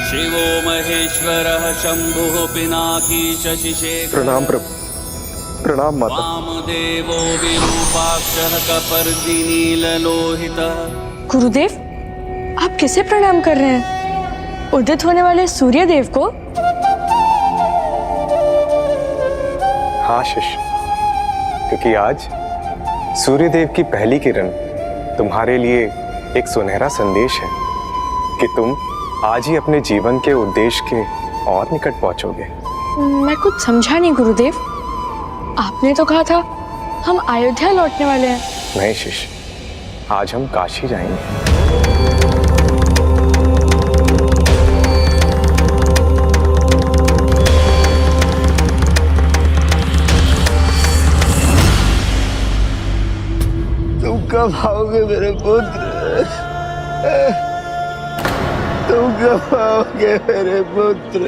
N: शिवो महेश्वरः शंभुः पिनाकी शशिशेखरः।
G: प्रणाम प्रभु, प्रणाम माता।
N: वामदेवो विरूपाक्षः कपर्दिनीललोहितः।
A: गुरुदेव, आप किसे प्रणाम कर रहे हैं? उदित होने वाले सूर्य देव को?
G: हाँ शिष्य, क्योंकि आज सूर्यदेव की पहली किरण तुम्हारे लिए एक सुनहरा संदेश है कि तुम आज ही अपने जीवन के उद्देश्य के और निकट पहुंचोगे।
A: मैं कुछ समझा नहीं गुरुदेव। आपने तो कहा था हम अयोध्या लौटने वाले हैं।
G: नहीं शिष्य, आज हम काशी जाएंगे।
B: तुम कब आओगे मेरे पुत्र? तुम कब आओगे मेरे पुत्र?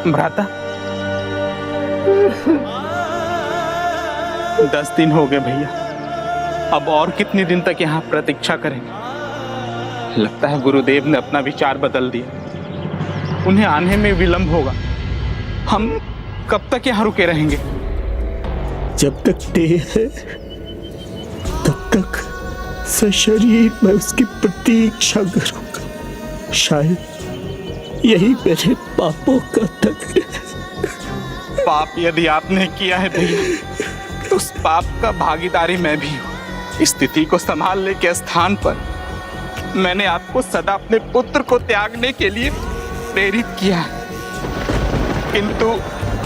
P: भ्राता, 10 दिन हो गए भैया। अब और कितने दिन तक यहाँ प्रतीक्षा करेंगे? लगता है गुरुदेव ने अपना विचार बदल दिया। उन्हें आने में विलंब होगा। हम कब तक यहाँ रुके रहेंगे?
T: जब तक देह है तब तक सशरीर मैं उसकी प्रतीक्षा करूंगा। शायद यही मेरे पापों का दंड है।
P: पाप यदि आपने किया है भैया, तो उस पाप का भागीदारी मैं भी हूँ। इस स्थिति को संभालने के स्थान पर मैंने आपको सदा अपने पुत्र को त्यागने के लिए प्रेरित किया है, किंतु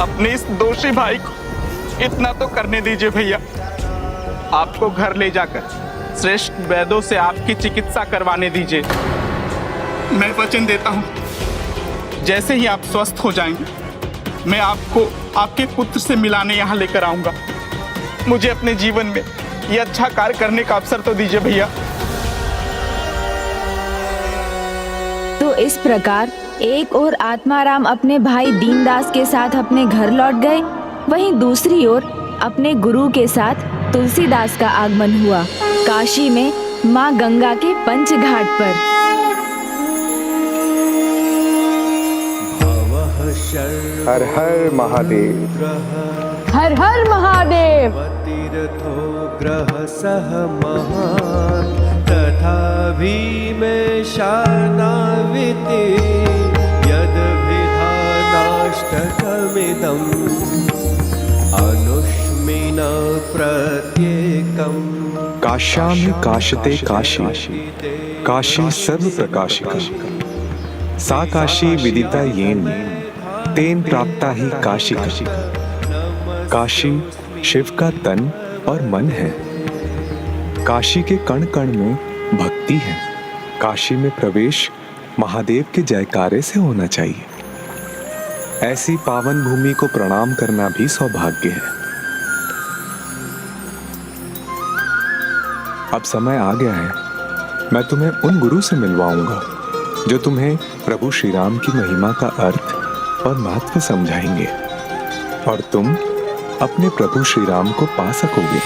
P: अपने इस दोषी भाई को इतना तो करने दीजिए भैया। आपको घर ले जाकर श्रेष्ठ वैद्यों से आपकी चिकित्सा करवाने दीजिए। मैं वचन देता हूँ, जैसे ही आप स्वस्थ हो जाएंगे, मैं आपको आपके पुत्र से मिलाने यहाँ लेकर आऊंगा। मुझे अपने जीवन में ये अच्छा कार्य करने का अवसर तो दीजिए भैया।
D: तो इस प्रकार एक ओर आत्माराम अपने भाई दीनदास के साथ अपने घर लौट गए, वहीं दूसरी ओर अपने गुरु के साथ तुलसीदास का आगमन हुआ काशी में माँ गंगा के पंचघाट पर।
G: हर हर महादेव।
J: हर हर महादेव।
K: ग्रह सह महान तथा भीमे शानाविति यद विधानाष्टकमिदं अनुष्मिन प्रत्येकम्।
O: काश्यामि काशते काशी, काशी सर्व प्रकाशिका। सा काशी विदिता येन, तेन प्राप्ता ही काशी का। काशी शिव का तन और मन है। काशी के कण कण में भक्ति है। काशी में प्रवेश महादेव के जयकारे से होना चाहिए। ऐसी पावन भूमि को प्रणाम करना भी सौभाग्य है। अब समय आ गया है, मैं तुम्हें उन गुरु से मिलवाऊंगा जो तुम्हें प्रभु श्री राम की महिमा का अर्थ और महत्व समझाएंगे, और तुम अपने प्रभु श्री राम को पा सकोगे।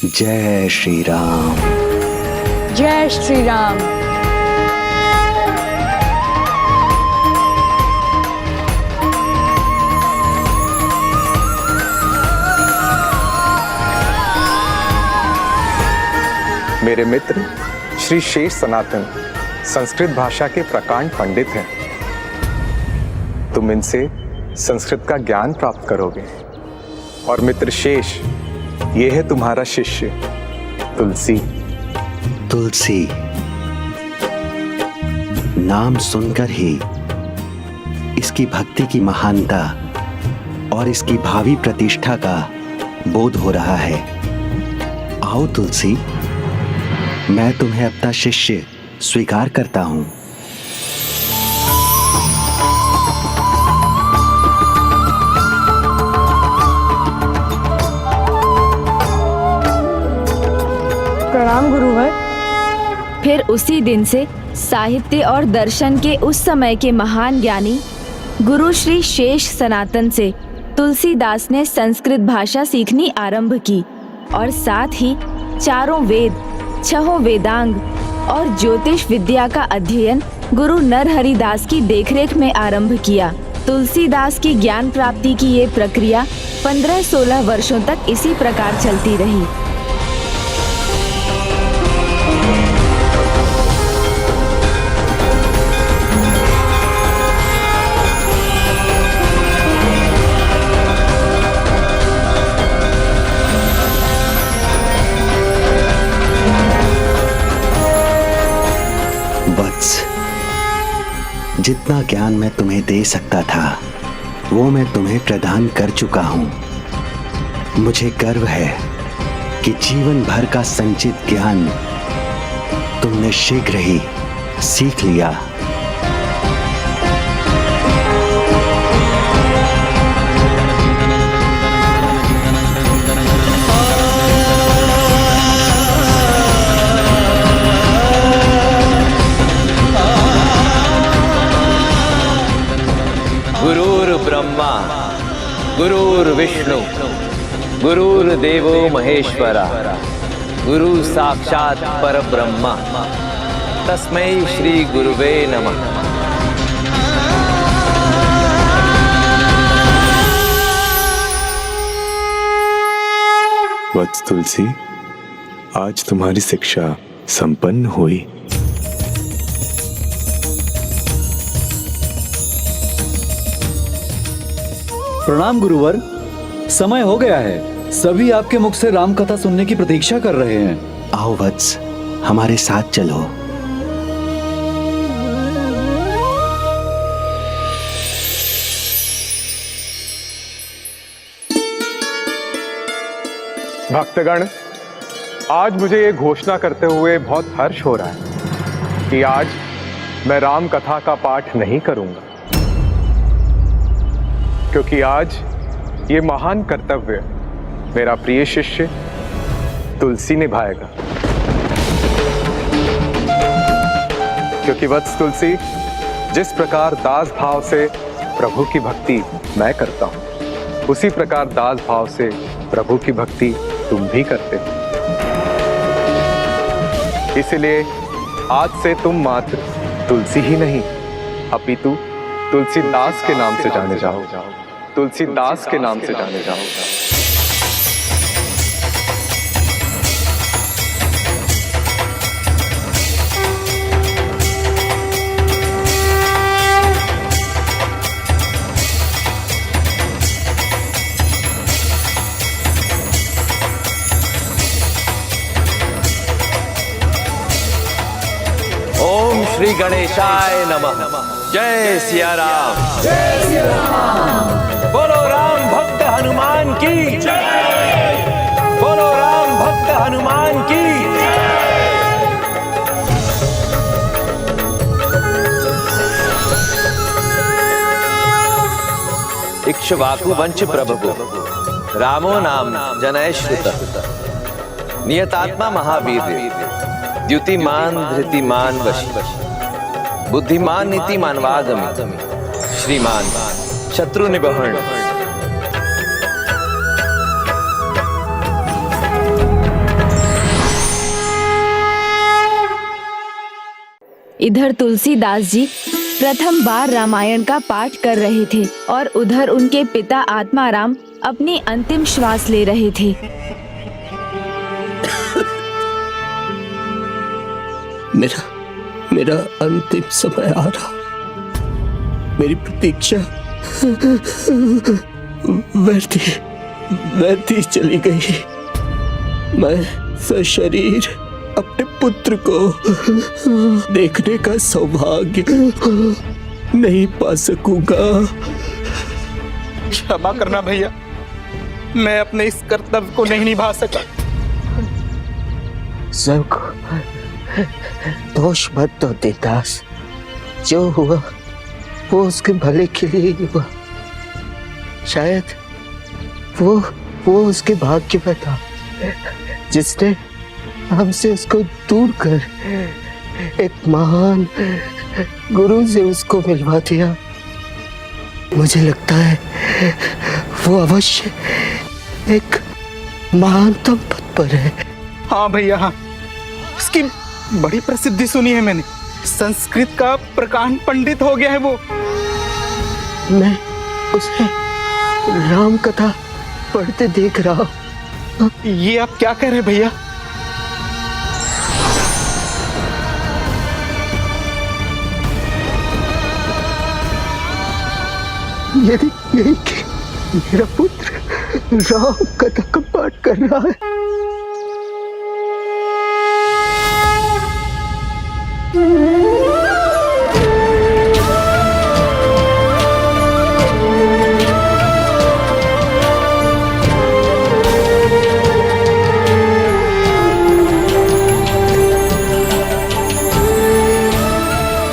C: जय श्री राम।
J: जय श्री राम।
G: मेरे मित्र श्री शेष सनातन संस्कृत भाषा के प्रकांड पंडित हैं। तुम इनसे संस्कृत का ज्ञान प्राप्त करोगे। और मित्र शेष, ये है तुम्हारा शिष्य तुलसी।
C: तुलसी नाम सुनकर ही इसकी भक्ति की महानता और इसकी भावी प्रतिष्ठा का बोध हो रहा है। आओ तुलसी, मैं तुम्हें अपना शिष्य स्वीकार करता हूं।
J: प्रणाम गुरुवर।
D: फिर उसी दिन से साहित्य और दर्शन के उस समय के महान ज्ञानी गुरु श्री शेष सनातन से तुलसीदास ने संस्कृत भाषा सीखनी आरंभ की और साथ ही चारों वेद, छहों वेदांग और ज्योतिष विद्या का अध्ययन गुरु नरहरिदास की देखरेख में आरंभ किया। तुलसीदास की ज्ञान प्राप्ति की ये प्रक्रिया 15-16 वर्षों तक इसी प्रकार चलती रही।
C: जितना ज्ञान मैं तुम्हें दे सकता था वो मैं तुम्हें प्रदान कर चुका हूं। मुझे गर्व है कि जीवन भर का संचित ज्ञान तुमने शीघ्र ही सीख लिया।
U: गुरुर्ब्रह्मा गुरुर्विष्णु गुरुर्देवो महेश्वरा गुरु साक्षात परब्रह्मा तस्मै श्री गुरुवे नमः।
Q: वत्स तुलसी, आज तुम्हारी शिक्षा संपन्न हुई।
V: प्रणाम गुरुवर, समय हो गया है। सभी आपके मुख से राम कथा सुनने की प्रतीक्षा कर रहे हैं।
C: आओ वत्स, हमारे साथ चलो।
G: भक्तगण, आज मुझे ये घोषणा करते हुए बहुत हर्ष हो रहा है कि आज मैं राम कथा का पाठ नहीं करूंगा, क्योंकि आज ये महान कर्तव्य मेरा प्रिय शिष्य तुलसी निभाएगा। क्योंकि वत्स तुलसी, जिस प्रकार दास भाव से प्रभु की भक्ति मैं करता हूं, उसी प्रकार दास भाव से प्रभु की भक्ति तुम भी करते हो। इसलिए आज से तुम मात्र तुलसी ही नहीं, अपितु तुलसीदास के नाम से जाने जाओ। तुलसीदास के नाम से जाने जाओ।
U: ओम श्री गणेशाय नमः। जय सिया राम। जय सिया राम। बोलो राम भक्त हनुमान की जय। बोलो राम भक्त हनुमान की जय। इक्ष्वाकु वंश प्रभु रामो नाम जनय श्रुत। नियतात्मा महावीर द्युतिमान धृतिमान वशी। बुद्धिमान नीतिमान वागमी। श्रीमान शत्रु निबहर्ण।
D: इधर तुलसीदास जी प्रथम बार रामायण का पाठ कर रहे थे और उधर उनके पिता आत्माराम अपनी अंतिम श्वास ले रहे थे।
T: मेरा अंतिम समय आ रहा। मेरी प्रतीक्षा व्यर्थी चली गई। मैं सशरीर अपने पुत्र को देखने का सौभाग्य नहीं पा सकूंगा।
P: क्षमा करना भैया, मैं अपने इस कर्तव्य को नहीं निभा सका।
B: सबको दोष मत दो देवदास। जो हुआ वो उसके भले के लिए ही हुआ। शायद वो उसके भाग्य में था जिसने हमसे उसको दूर कर एक महान गुरु से उसको मिलवा दिया। मुझे लगता है वो अवश्य एक महानतम पद पर है।
P: हाँ भैया, हाँ, उसकी बड़ी प्रसिद्धि सुनी है मैंने। संस्कृत का प्रकांड पंडित हो गया है वो।
B: मैं उसे राम कथा पढ़ते देख रहा हूँ।
P: ये आप क्या कह रहे हैं भैया?
B: यदि यही कि मेरा पुत्र राम कथा का पाठ कर रहा है।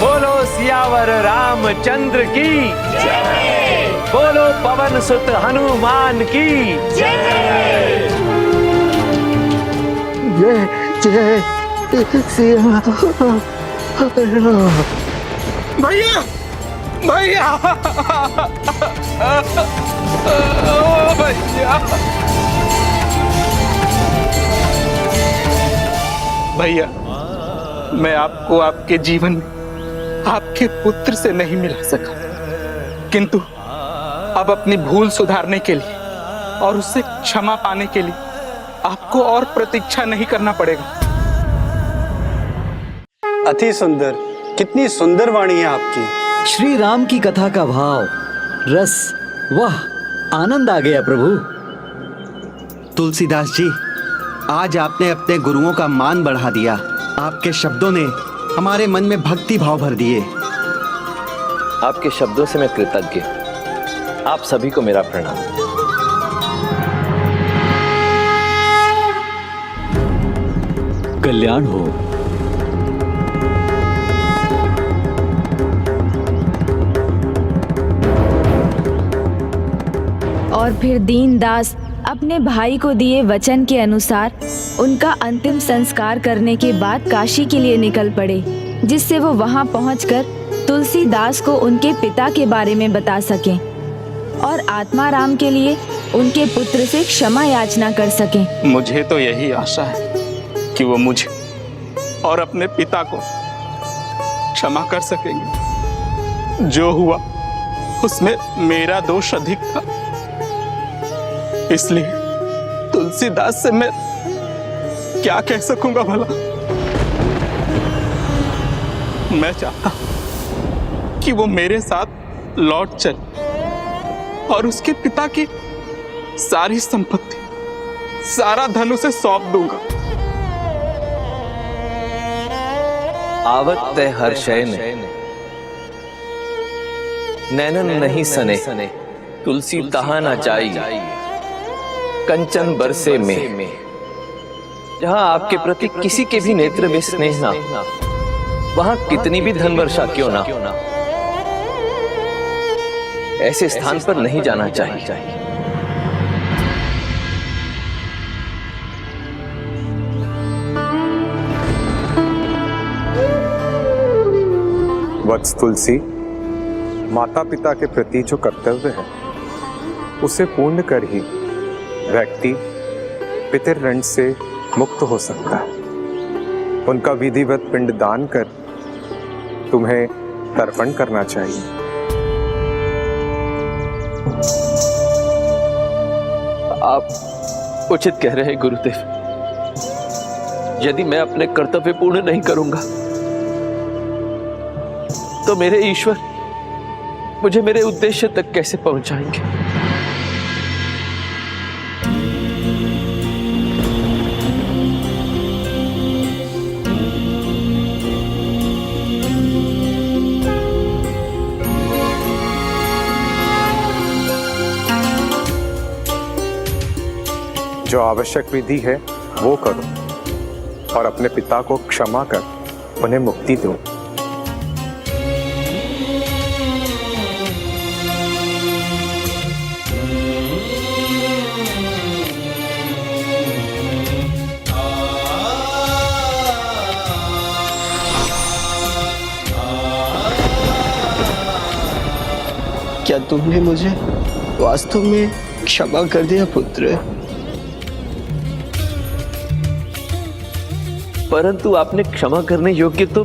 U: बोलो सियावर रामचंद्र की जय। बोलो पवन सुत हनुमान की जय।
B: जय सिया राम।
P: भैया भैया ओ भैया भैया मैं आपको आपके जीवन में आपके पुत्र से नहीं मिला सका, किंतु अब अपनी भूल सुधारने के लिए और उससे क्षमा पाने के लिए आपको और प्रतीक्षा नहीं करना पड़ेगा।
V: अति सुंदर, कितनी सुंदर वाणी है आपकी। श्री राम की कथा का भाव, रस, वाह, आनंद आ गया प्रभु।
C: तुलसीदास जी, आज आपने अपने गुरुओं का मान बढ़ा दिया। आपके शब्दों ने हमारे मन में भक्ति भाव भर दिए।
U: आपके शब्दों से मैं कृतज्ञ। आप सभी को मेरा प्रणाम।
V: कल्याण हो।
D: और फिर दीनदास अपने भाई को दिए वचन के अनुसार उनका अंतिम संस्कार करने के बाद काशी के लिए निकल पड़े, जिससे वो वहां पहुंचकर तुलसीदास को उनके पिता के बारे में बता सकें और आत्माराम के लिए उनके पुत्र से क्षमा याचना कर सकें।
P: मुझे तो यही आशा है कि वो मुझे और अपने पिता को क्षमा कर सकेंगे। जो हुआ उसमें मेरा दोष अधिक था, इसलिए तुलसीदास से मैं क्या कह सकूंगा भला। मैं चाहता हूं कि वो मेरे साथ लौट चले और उसके पिता की सारी संपत्ति, सारा धन उसे सौंप दूंगा।
U: आवत तय हर्षैन नैनन नहीं सने, तुलसी तहा न जाई, कंचन बरसे में। जहां आपके प्रति किसी के भी नेत्र में स्नेह ना, वहां कितनी भी धन वर्षा क्यों ना, ऐसे स्थान पर नहीं जाना चाहिए।
G: वत्स तुलसी, माता पिता के प्रति जो कर्तव्य है उसे पूर्ण कर ही व्यक्ति पितृऋण से मुक्त हो सकता है। उनका विधिवत पिंड दान कर तुम्हें तर्पण करना चाहिए।
U: आप उचित कह रहे हैं गुरुदेव। यदि मैं अपने कर्तव्य पूर्ण नहीं करूंगा तो मेरे ईश्वर मुझे मेरे उद्देश्य तक कैसे पहुंचाएंगे।
G: जो आवश्यक विधि है वो करो और अपने पिता को क्षमा कर उन्हें मुक्ति दो।
B: क्या तुमने मुझे वास्तव में क्षमा कर दिया पुत्र?
U: परंतु आपने क्षमा करने योग्य तो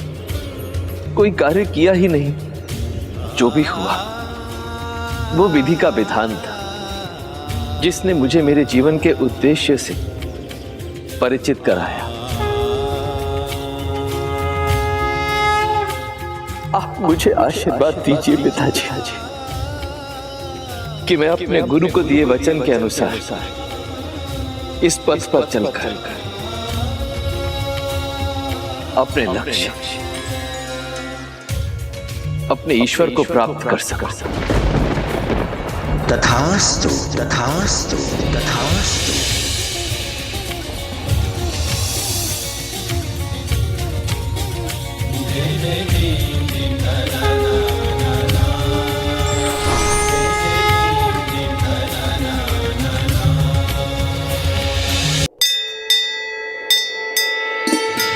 U: कोई कार्य किया ही नहीं। जो भी हुआ वो विधि का विधान था, जिसने मुझे मेरे जीवन के उद्देश्य से परिचित कराया। आप मुझे आशीर्वाद दीजिए पिताजी कि मैं अपने गुरु को दिए वचन के अनुसार इस पथ पर चलकर अपने लक्ष्य, अपने ईश्वर को प्राप्त कर सका।
B: तथास्तु, तथास्तु, तथास्तु।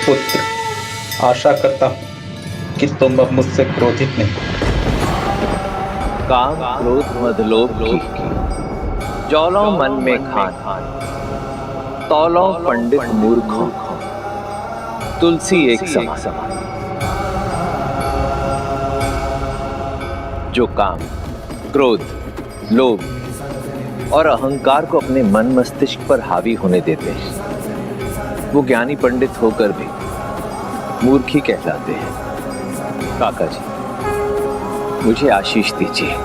P: पुत्र, आशा करता हूं कि तुम अब मुझसे क्रोधित नहीं।
U: काम क्रोध मद लोभ की जौलों मन में खान, तौलों पंडित मूर्खों। तुलसी एक समान जो काम, क्रोध, लोभ और अहंकार को अपने मन मस्तिष्क पर हावी होने देते हैं, वो ज्ञानी पंडित होकर भी मूर्खी कहलाते हैं। काका जी, मुझे आशीष दीजिए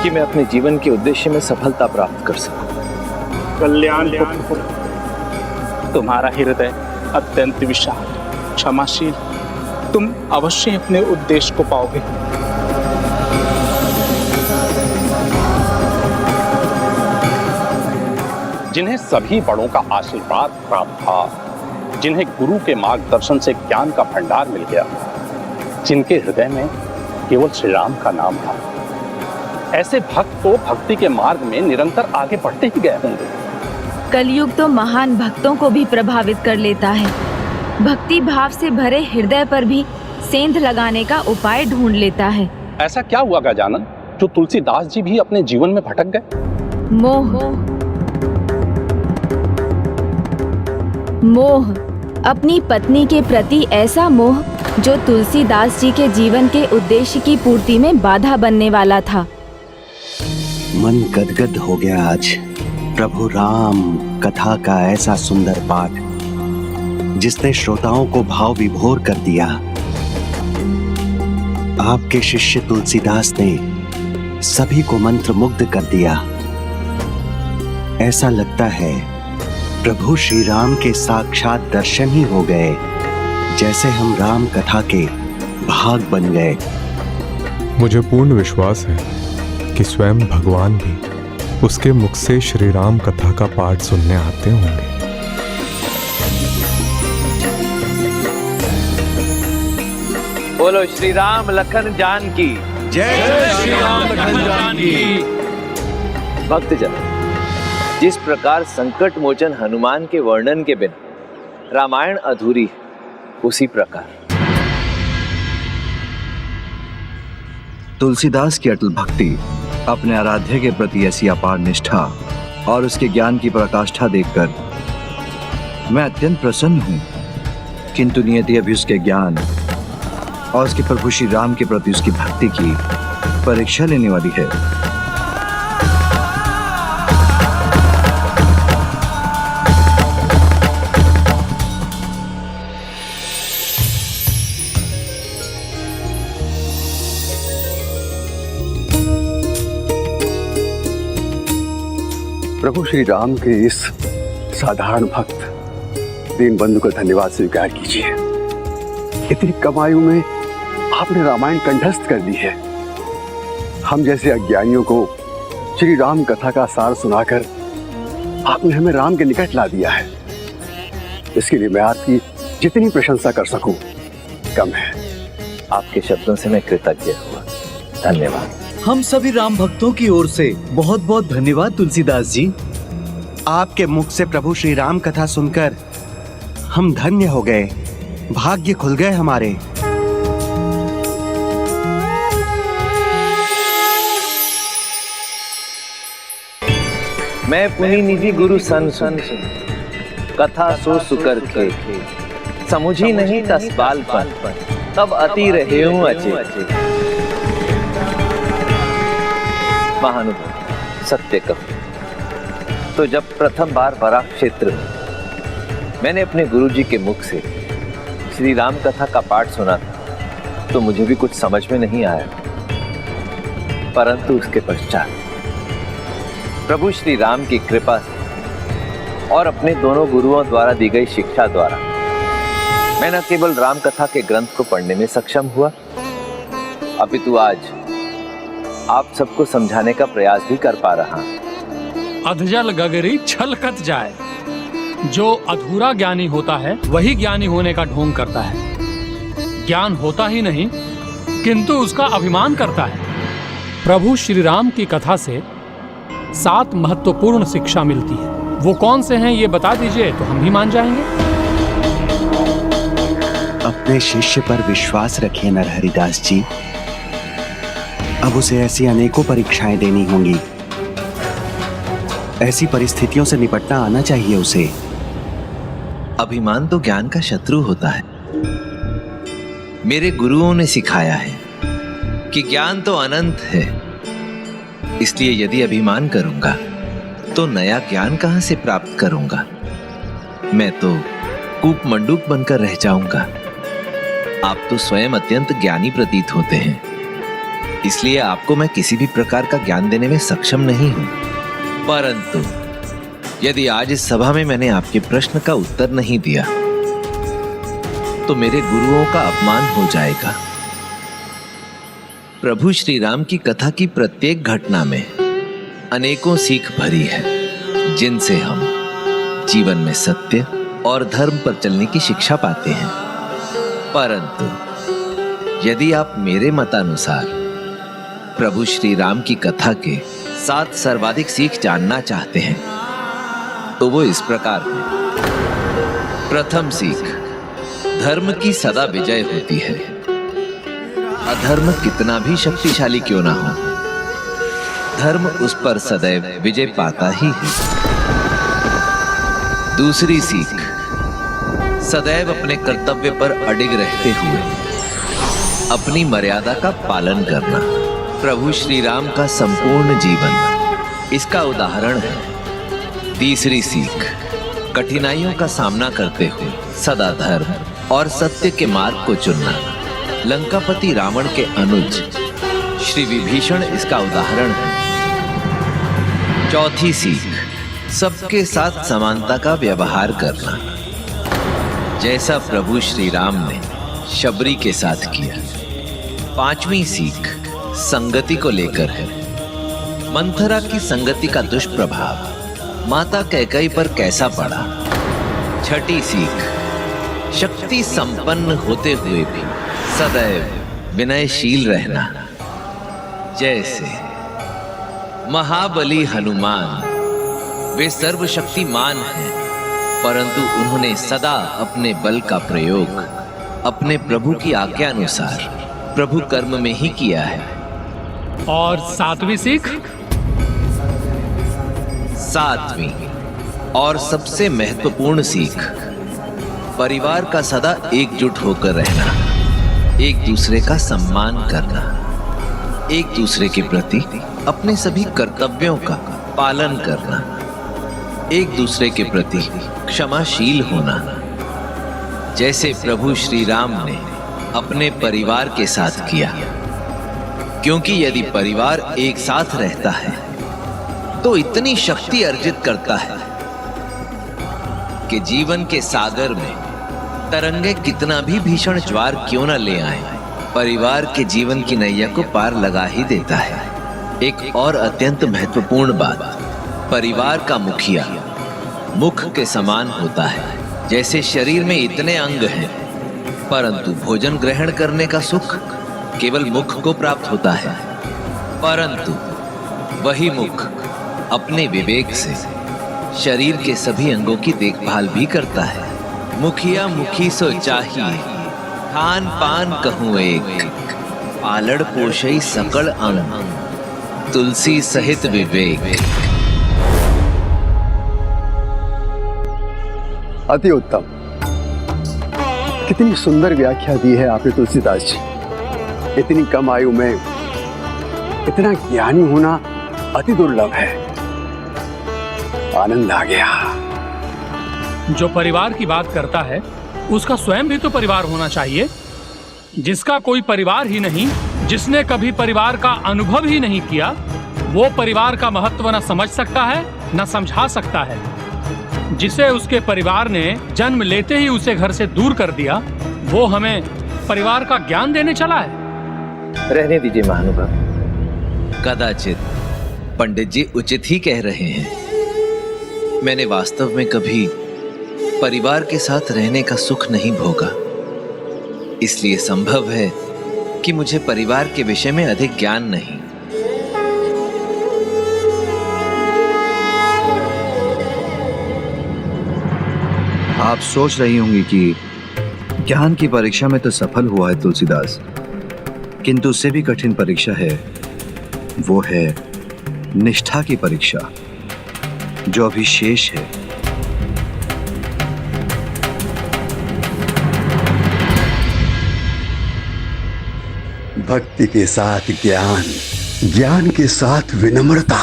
U: कि मैं अपने जीवन के उद्देश्य में सफलता प्राप्त कर सकूं।
P: कल्याण तुम्हारा हृदय अत्यंत विशाल, क्षमाशील, तुम अवश्य अपने उद्देश्य को पाओगे।
L: जिन्हें सभी बड़ों का आशीर्वाद प्राप्त था, जिन्हें गुरु के मार्गदर्शन से ज्ञान का भंडार मिल गया, जिनके हृदय में केवल श्री राम का नाम था, ऐसे भक्त तो भक्ति के मार्ग में निरंतर आगे बढ़ते ही गए होंगे।
D: कलयुग तो महान भक्तों को भी प्रभावित कर लेता है। भक्ति भाव से भरे हृदय पर भी सेंध लगाने का उपाय ढूंढ लेता है।
L: ऐसा क्या हुआ गजानन जो तुलसीदास जी भी अपने जीवन में भटक गए?
D: मोह, अपनी पत्नी के प्रति ऐसा मोह जो तुलसीदास जी के जीवन के उद्देश्य की पूर्ति में बाधा बनने वाला था।
C: मन गदगद हो गया आज प्रभु राम कथा का ऐसा सुंदर पाठ जिसने श्रोताओं को भाव विभोर कर दिया। आपके शिष्य तुलसीदास ने सभी को मंत्र मुग्ध कर दिया। ऐसा लगता है प्रभु श्री राम के साक्षात दर्शन ही हो गए, जैसे हम राम कथा के भाग बन गए।
O: मुझे पूर्ण विश्वास है कि स्वयं भगवान भी उसके मुख से श्री राम कथा का पाठ सुनने आते होंगे।
U: बोलो श्री राम लखन जान की जय। श्री राम लखन जान की। भक्तजन, जिस प्रकार संकट मोचन हनुमान के वर्णन के बिना रामायण अधूरी है, उसी प्रकार तुलसीदास की अटल भक्ति, अपने आराध्य के प्रति ऐसी अपार निष्ठा और उसके ज्ञान की पराकाष्ठा देखकर मैं अत्यंत प्रसन्न हूं। किंतु नियति अभी उसके ज्ञान और उसके प्रभु श्री राम के प्रति उसकी भक्ति की परीक्षा लेने वाली है।
H: प्रभु श्री राम के इस साधारण भक्त दीन बंधु का धन्यवाद स्वीकार कीजिए। इतनी कम आयु में आपने रामायण कंठस्थ कर दी है। हम जैसे अज्ञानियों को श्री राम कथा का सार सुनाकर आपने हमें राम के निकट ला दिया है। इसके लिए मैं आपकी जितनी प्रशंसा कर सकूं कम है।
U: आपके शब्दों से मैं कृतज्ञ हुआ। धन्यवाद।
V: हम सभी राम भक्तों की ओर से बहुत बहुत धन्यवाद तुलसीदास जी।
C: आपके मुख से प्रभु श्री राम कथा सुनकर हम धन्य हो गए, भाग्य खुल गए हमारे।
U: मैं पुनि निधि गुरु सन सुन कथा सो सुकर थे, समुझी नहीं तस बालपन, तब अति रहे हूं अचे। महानुभव सत्य कहूं तो जब प्रथम बार बराक क्षेत्र में मैंने अपने गुरुजी के मुख से श्री राम कथा का पाठ सुना था तो मुझे भी कुछ समझ में नहीं आया, परंतु उसके पश्चात प्रभु श्री राम की कृपा से और अपने दोनों गुरुओं द्वारा दी गई शिक्षा द्वारा मैं न केवल राम कथा के ग्रंथ को पढ़ने में सक्षम हुआ, अपितु आज आप सबको समझाने का प्रयास भी कर पा रहा हूं।
I: अधजल गगरी छलकत जाए, जो अधूरा ज्ञानी होता है वही ज्ञानी होने का ढोंग करता है। ज्ञान होता ही नहीं किंतु उसका अभिमान करता है। प्रभु श्री राम की कथा से 7 महत्वपूर्ण शिक्षा मिलती है। वो कौन से हैं ये बता दीजिए तो हम भी मान जाएंगे।
C: अपने शिष्य पर विश्वास रखिए नरहरिदास जी। अब उसे ऐसी अनेकों परीक्षाएं देनी होंगी। ऐसी परिस्थितियों से निपटना आना चाहिए उसे।
U: अभिमान तो ज्ञान का शत्रु होता है। मेरे गुरुओं ने सिखाया है कि ज्ञान तो अनंत है, इसलिए यदि अभिमान करूंगा तो नया ज्ञान कहां से प्राप्त करूंगा? मैं तो कूप मंडूक बनकर रह जाऊंगा। आप तो स्वयं अत्यंत ज्ञानी प्रतीत होते हैं, इसलिए आपको मैं किसी भी प्रकार का ज्ञान देने में सक्षम नहीं हूं। परंतु यदि आज इस सभा में मैंने आपके प्रश्न का उत्तर नहीं दिया तो मेरे गुरुओं का अपमान हो जाएगा। प्रभु श्री राम की कथा की प्रत्येक घटना में अनेकों सीख भरी है, जिनसे हम जीवन में सत्य और धर्म पर चलने की शिक्षा पाते हैं। परंतु यदि आप मेरे मतानुसार प्रभु श्री राम की कथा के 7 सर्वाधिक सीख जानना चाहते हैं तो वो इस प्रकार है। प्रथम सीख, धर्म की सदा विजय होती है, अधर्म कितना भी शक्तिशाली क्यों ना हो, धर्म उस पर सदैव विजय पाता ही है। दूसरी सीख, सदैव अपने कर्तव्य पर अडिग रहते हुए अपनी मर्यादा का पालन करना प्रभु श्री राम का संपूर्ण जीवन इसका उदाहरण है। तीसरी सीख, कठिनाइयों का सामना करते हुए सदा धर्म और सत्य के मार्ग को चुनना लंकापति रावण के अनुज श्री विभीषण इसका उदाहरण है। चौथी सीख, सबके साथ समानता का व्यवहार करना, जैसा प्रभु श्री राम ने शबरी के साथ किया। पांचवी सीख, संगति को लेकर है। मंथरा की संगति का दुष्प्रभाव माता कैकेयी पर कैसा पड़ा। छठी सीख, शक्ति संपन्न होते हुए भी सदैव विनयशील रहना, जैसे महाबली हनुमान, वे सर्वशक्तिमान हैं, परंतु उन्होंने सदा अपने बल का प्रयोग अपने प्रभु की आज्ञा अनुसार प्रभु कर्म में ही किया है।
I: और 7वीं सीख?
U: 7वीं और सबसे महत्वपूर्ण सीख, परिवार का सदा एकजुट होकर रहना, एक दूसरे का सम्मान करना, एक दूसरे के प्रति अपने सभी कर्तव्यों का पालन करना, एक दूसरे के प्रति क्षमाशील होना, जैसे प्रभु श्री राम ने अपने परिवार के साथ किया। क्योंकि यदि परिवार एक साथ रहता है तो इतनी शक्ति अर्जित करता है कि जीवन के सागर में तरंगे कितना भी भीषण ज्वार क्यों न ले आए, परिवार के जीवन की नैया को पार लगा ही देता है। एक और अत्यंत महत्वपूर्ण बात, परिवार का मुखिया मुख के समान होता है। जैसे शरीर में इतने अंग हैं, परंतु भोजन ग्रहण करने का सुख केवल मुख को प्राप्त होता है, परंतु वही मुख अपने विवेक से शरीर के सभी अंगों की देखभाल भी करता है। मुखिया मुखी सो चाहिए, खान पान कहूँ एक, पालड़ पोषई सकल अंग, तुलसी सहित विवेक।
H: अति उत्तम, कितनी सुंदर व्याख्या दी है आपने तुलसीदास जी। इतनी कम आयु में इतना ज्ञानी होना अति दुर्लभ है। आनंद आ गया।
I: जो परिवार की बात करता है उसका स्वयं भी तो परिवार होना चाहिए। जिसका कोई परिवार ही नहीं, जिसने कभी परिवार का अनुभव ही नहीं किया, वो परिवार का महत्व न समझ सकता है न समझा सकता है। जिसे उसके परिवार ने जन्म लेते ही उसे घर से दूर कर दिया, वो हमें परिवार का ज्ञान देने चला है।
U: रहने दीजिए महानुभाव, कदाचित पंडित जी उचित ही कह रहे हैं। मैंने वास्तव में कभी परिवार के साथ रहने का सुख नहीं भोगा, इसलिए संभव है कि मुझे परिवार के विषय में अधिक ज्ञान नहीं।
F: आप सोच रही होंगी कि ज्ञान की परीक्षा में तो सफल हुआ है तुलसीदास, किंतु उससे भी कठिन परीक्षा है, वो है निष्ठा की परीक्षा, जो अभी शेष है।
H: भक्ति के साथ ज्ञान, ज्ञान के साथ विनम्रता,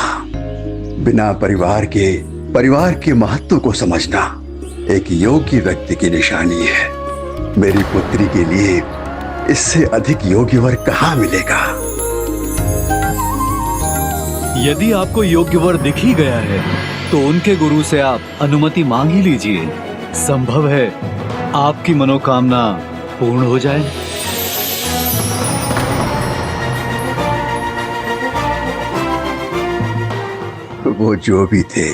H: बिना परिवार के महत्व को समझना एक योग्य व्यक्ति की निशानी है। मेरी पुत्री के लिए इससे अधिक योग्य वर कहाँ मिलेगा?
V: यदि आपको योग्य वर दिख ही गया है तो उनके गुरु से आप अनुमति मांग ही लीजिए। संभव है आपकी मनोकामना पूर्ण हो जाए।
H: वो जो भी थे,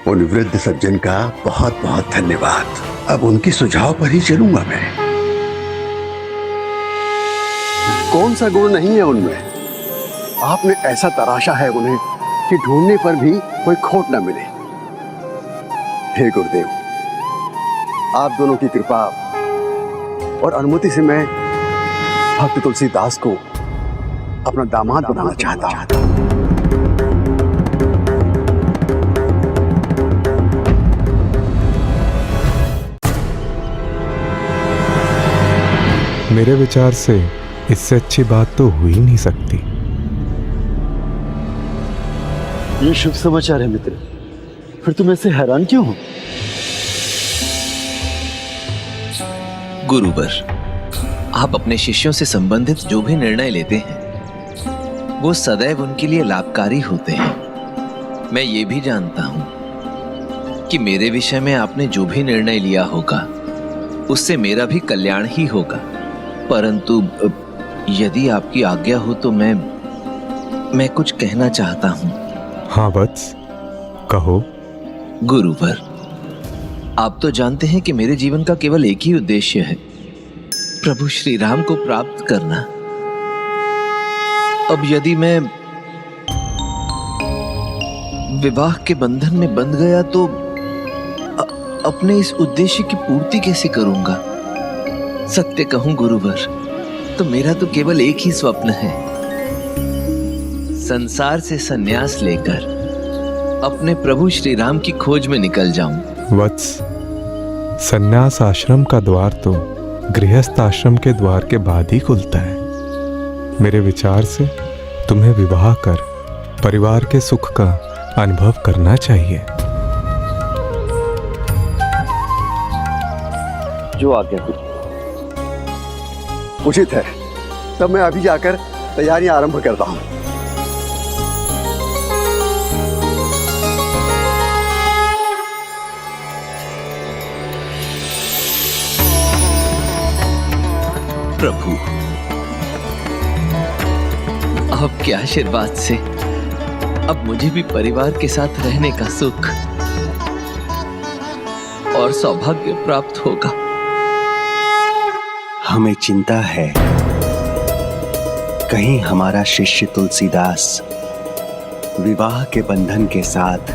H: उन वृद्ध सज्जन का बहुत बहुत धन्यवाद। अब उनके सुझाव पर ही चलूंगा मैं। कौन सा गुण नहीं है उनमें? आपने ऐसा तराशा है उन्हें कि ढूंढने पर भी कोई खोट न मिले। हे गुरुदेव, आप दोनों की कृपा और अनुमति से मैं भक्त तुलसीदास को अपना दामाद बनाना चाहता हूं।
O: मेरे विचार से इससे अच्छी बात तो हो ही नहीं सकती।
H: ये शुभ समाचार है मित्र, फिर तुम ऐसे हैरान क्यों हो?
U: गुरुवर, आप अपने शिष्यों से संबंधित जो भी निर्णय लेते हैं वो सदैव उनके लिए लाभकारी होते हैं। मैं ये भी जानता हूं कि मेरे विषय में आपने जो भी निर्णय लिया होगा उससे मेरा भी कल्याण ही होगा। परंतु यदि आपकी आज्ञा हो तो मैं कुछ कहना चाहता हूं।
O: हाँ वत्स, कहो।
U: गुरुवर, आप तो जानते हैं कि मेरे जीवन का केवल एक ही उद्देश्य है, प्रभु श्री राम को प्राप्त करना। अब यदि मैं विवाह के बंधन में बंध गया तो अपने इस उद्देश्य की पूर्ति कैसे करूंगा? सत्य कहूं गुरुवर, तो मेरा तो केवल एक ही स्वप्न है, संसार से संन्यास लेकर अपने प्रभु श्री राम की खोज में निकल जाऊं।
O: वत्स, संन्यास आश्रम का द्वार तो गृहस्थ आश्रम के द्वार के बाद ही खुलता है। मेरे विचार से तुम्हें विवाह कर परिवार के सुख का अनुभव करना चाहिए।
H: जो आज्ञा करो। उचित है, तब मैं अभी जाकर तैयारियां आरंभ करता हूं।
U: प्रभु, आपके आशीर्वाद से अब मुझे भी परिवार के साथ रहने का सुख और सौभाग्य प्राप्त होगा।
C: हमें चिंता है कहीं हमारा शिष्य तुलसीदास विवाह के बंधन के साथ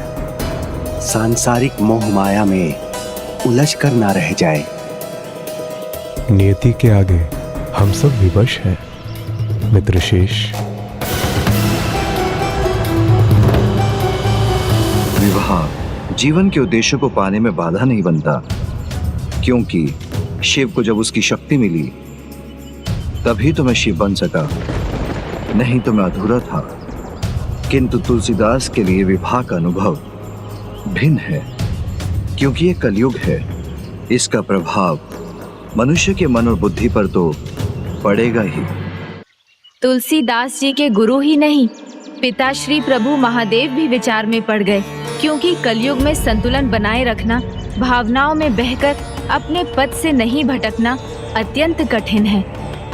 C: सांसारिक मोह माया में उलझ कर ना रह जाए।
O: नियति के आगे हम सब विवश हैं मित्रशेष।
F: विवाह जीवन के उद्देश्य को पाने में बाधा नहीं बनता, क्योंकि शिव को जब उसकी शक्ति मिली तभी तो मैं शिव बन सका, नहीं तो मैं अधूरा था। किंतु तुलसीदास के लिए विवाह का अनुभव भिन्न है, क्योंकि ये कलयुग है। इसका प्रभाव मनुष्य के मन और बुद्धि पर तो पड़ेगा ही।
D: तुलसीदास जी के गुरु ही नहीं, पिता श्री प्रभु महादेव भी विचार में पड़ गए, क्योंकि कलयुग में संतुलन बनाए रखना, भावनाओं में बहकर अपने पद से नहीं भटकना अत्यंत कठिन है।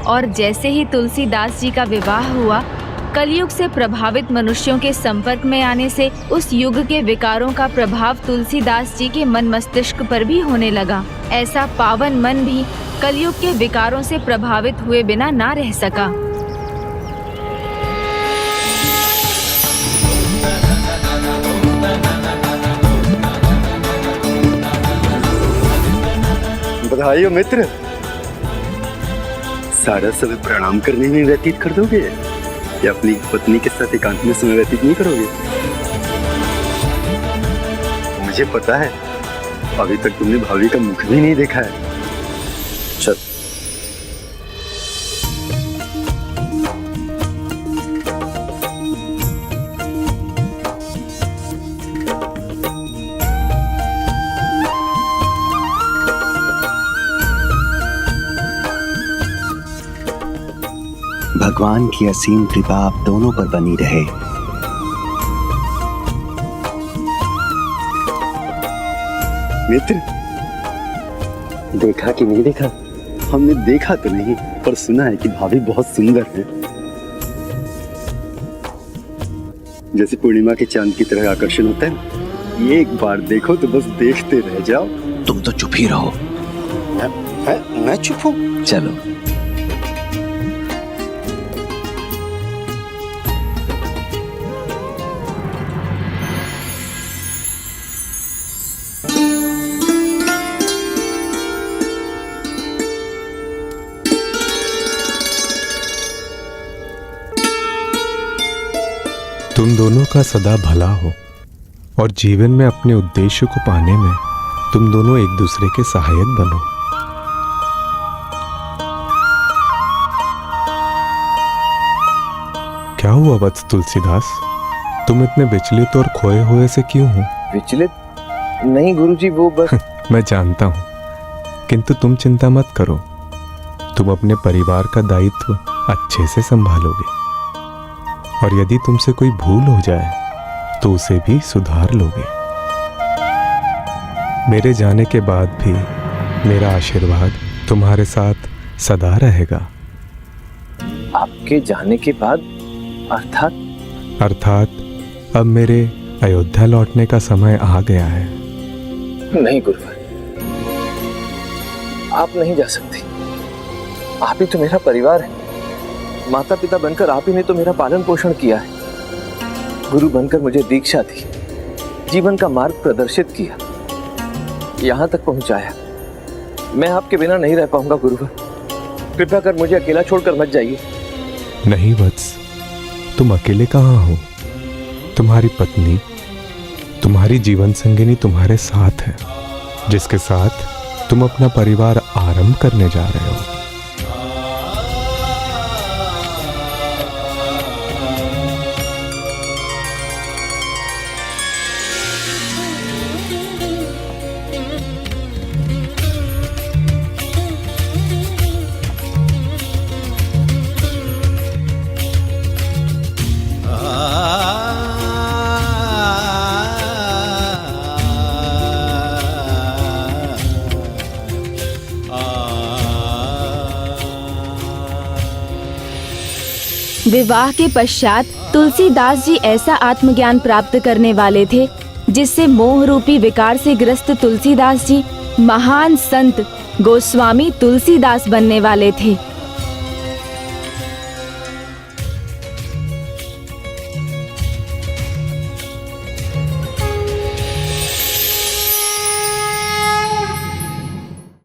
D: और जैसे ही तुलसीदास जी का विवाह हुआ, कलयुग से प्रभावित मनुष्यों के संपर्क में आने से उस युग के विकारों का प्रभाव तुलसीदास जी के मन मस्तिष्क पर भी होने लगा। ऐसा पावन मन भी कलयुग के विकारों से प्रभावित हुए बिना ना रह सका।
H: बधाई हो मित्र, सारा समय प्रणाम करने में व्यतीत कर दोगे या अपनी पत्नी के साथ एकांत में समय व्यतीत नहीं करोगे? मुझे पता है अभी तक तुमने भाभी का मुख भी नहीं देखा है। चल
C: भगवान की असीम कृपा आप दोनों पर बनी रहे।
H: मित्र, देखा कि नहीं देखा? हमने देखा तो नहीं, पर सुना है कि भाभी बहुत सुंदर है। जैसे पूर्णिमा के चांद की तरह आकर्षण होता है। एक बार देखो तो बस देखते रह जाओ।
F: तुम तो चुप ही रहो।
H: मैं चुप हूँ?
F: चलो।
O: तुम दोनों का सदा भला हो और जीवन में अपने उद्देश्य को पाने में तुम दोनों एक दूसरे के सहायक बनो। क्या हुआ वत्स तुलसीदास, तुम इतने विचलित और खोए हुए से क्यों हो?
U: विचलित नहीं गुरुजी, वो बस
O: मैं जानता हूं, किंतु तुम चिंता मत करो। तुम अपने परिवार का दायित्व अच्छे से संभालोगे और यदि तुमसे कोई भूल हो जाए तो उसे भी सुधार लोगे। मेरे जाने के बाद भी मेरा आशीर्वाद तुम्हारे साथ सदा रहेगा।
U: आपके जाने के बाद
O: अर्थात अब मेरे अयोध्या लौटने का समय आ गया है।
U: नहीं गुरुवर, आप नहीं जा सकते। आप ही तो मेरा परिवार है। माता पिता बनकर आप ही ने तो मेरा पालन पोषण किया है। गुरु बनकर मुझे दीक्षा दी, जीवन का मार्ग प्रदर्शित किया, यहां तक पहुंचाया। मैं आपके बिना नहीं रह पाऊंगा गुरुवर। कृपया कर मुझे अकेला छोड़कर मत जाइए।
O: नहीं वत्स, तुम अकेले कहाँ हो? तुम्हारी पत्नी, तुम्हारी जीवन संगिनी तुम्हारे साथ है, जिसके साथ तुम अपना परिवार आरंभ करने जा रहे हो।
D: विवाह के पश्चात तुलसीदास जी ऐसा आत्मज्ञान प्राप्त करने वाले थे जिससे मोह रूपी विकार से ग्रस्त तुलसीदास जी महान संत गोस्वामी तुलसीदास बनने वाले थे।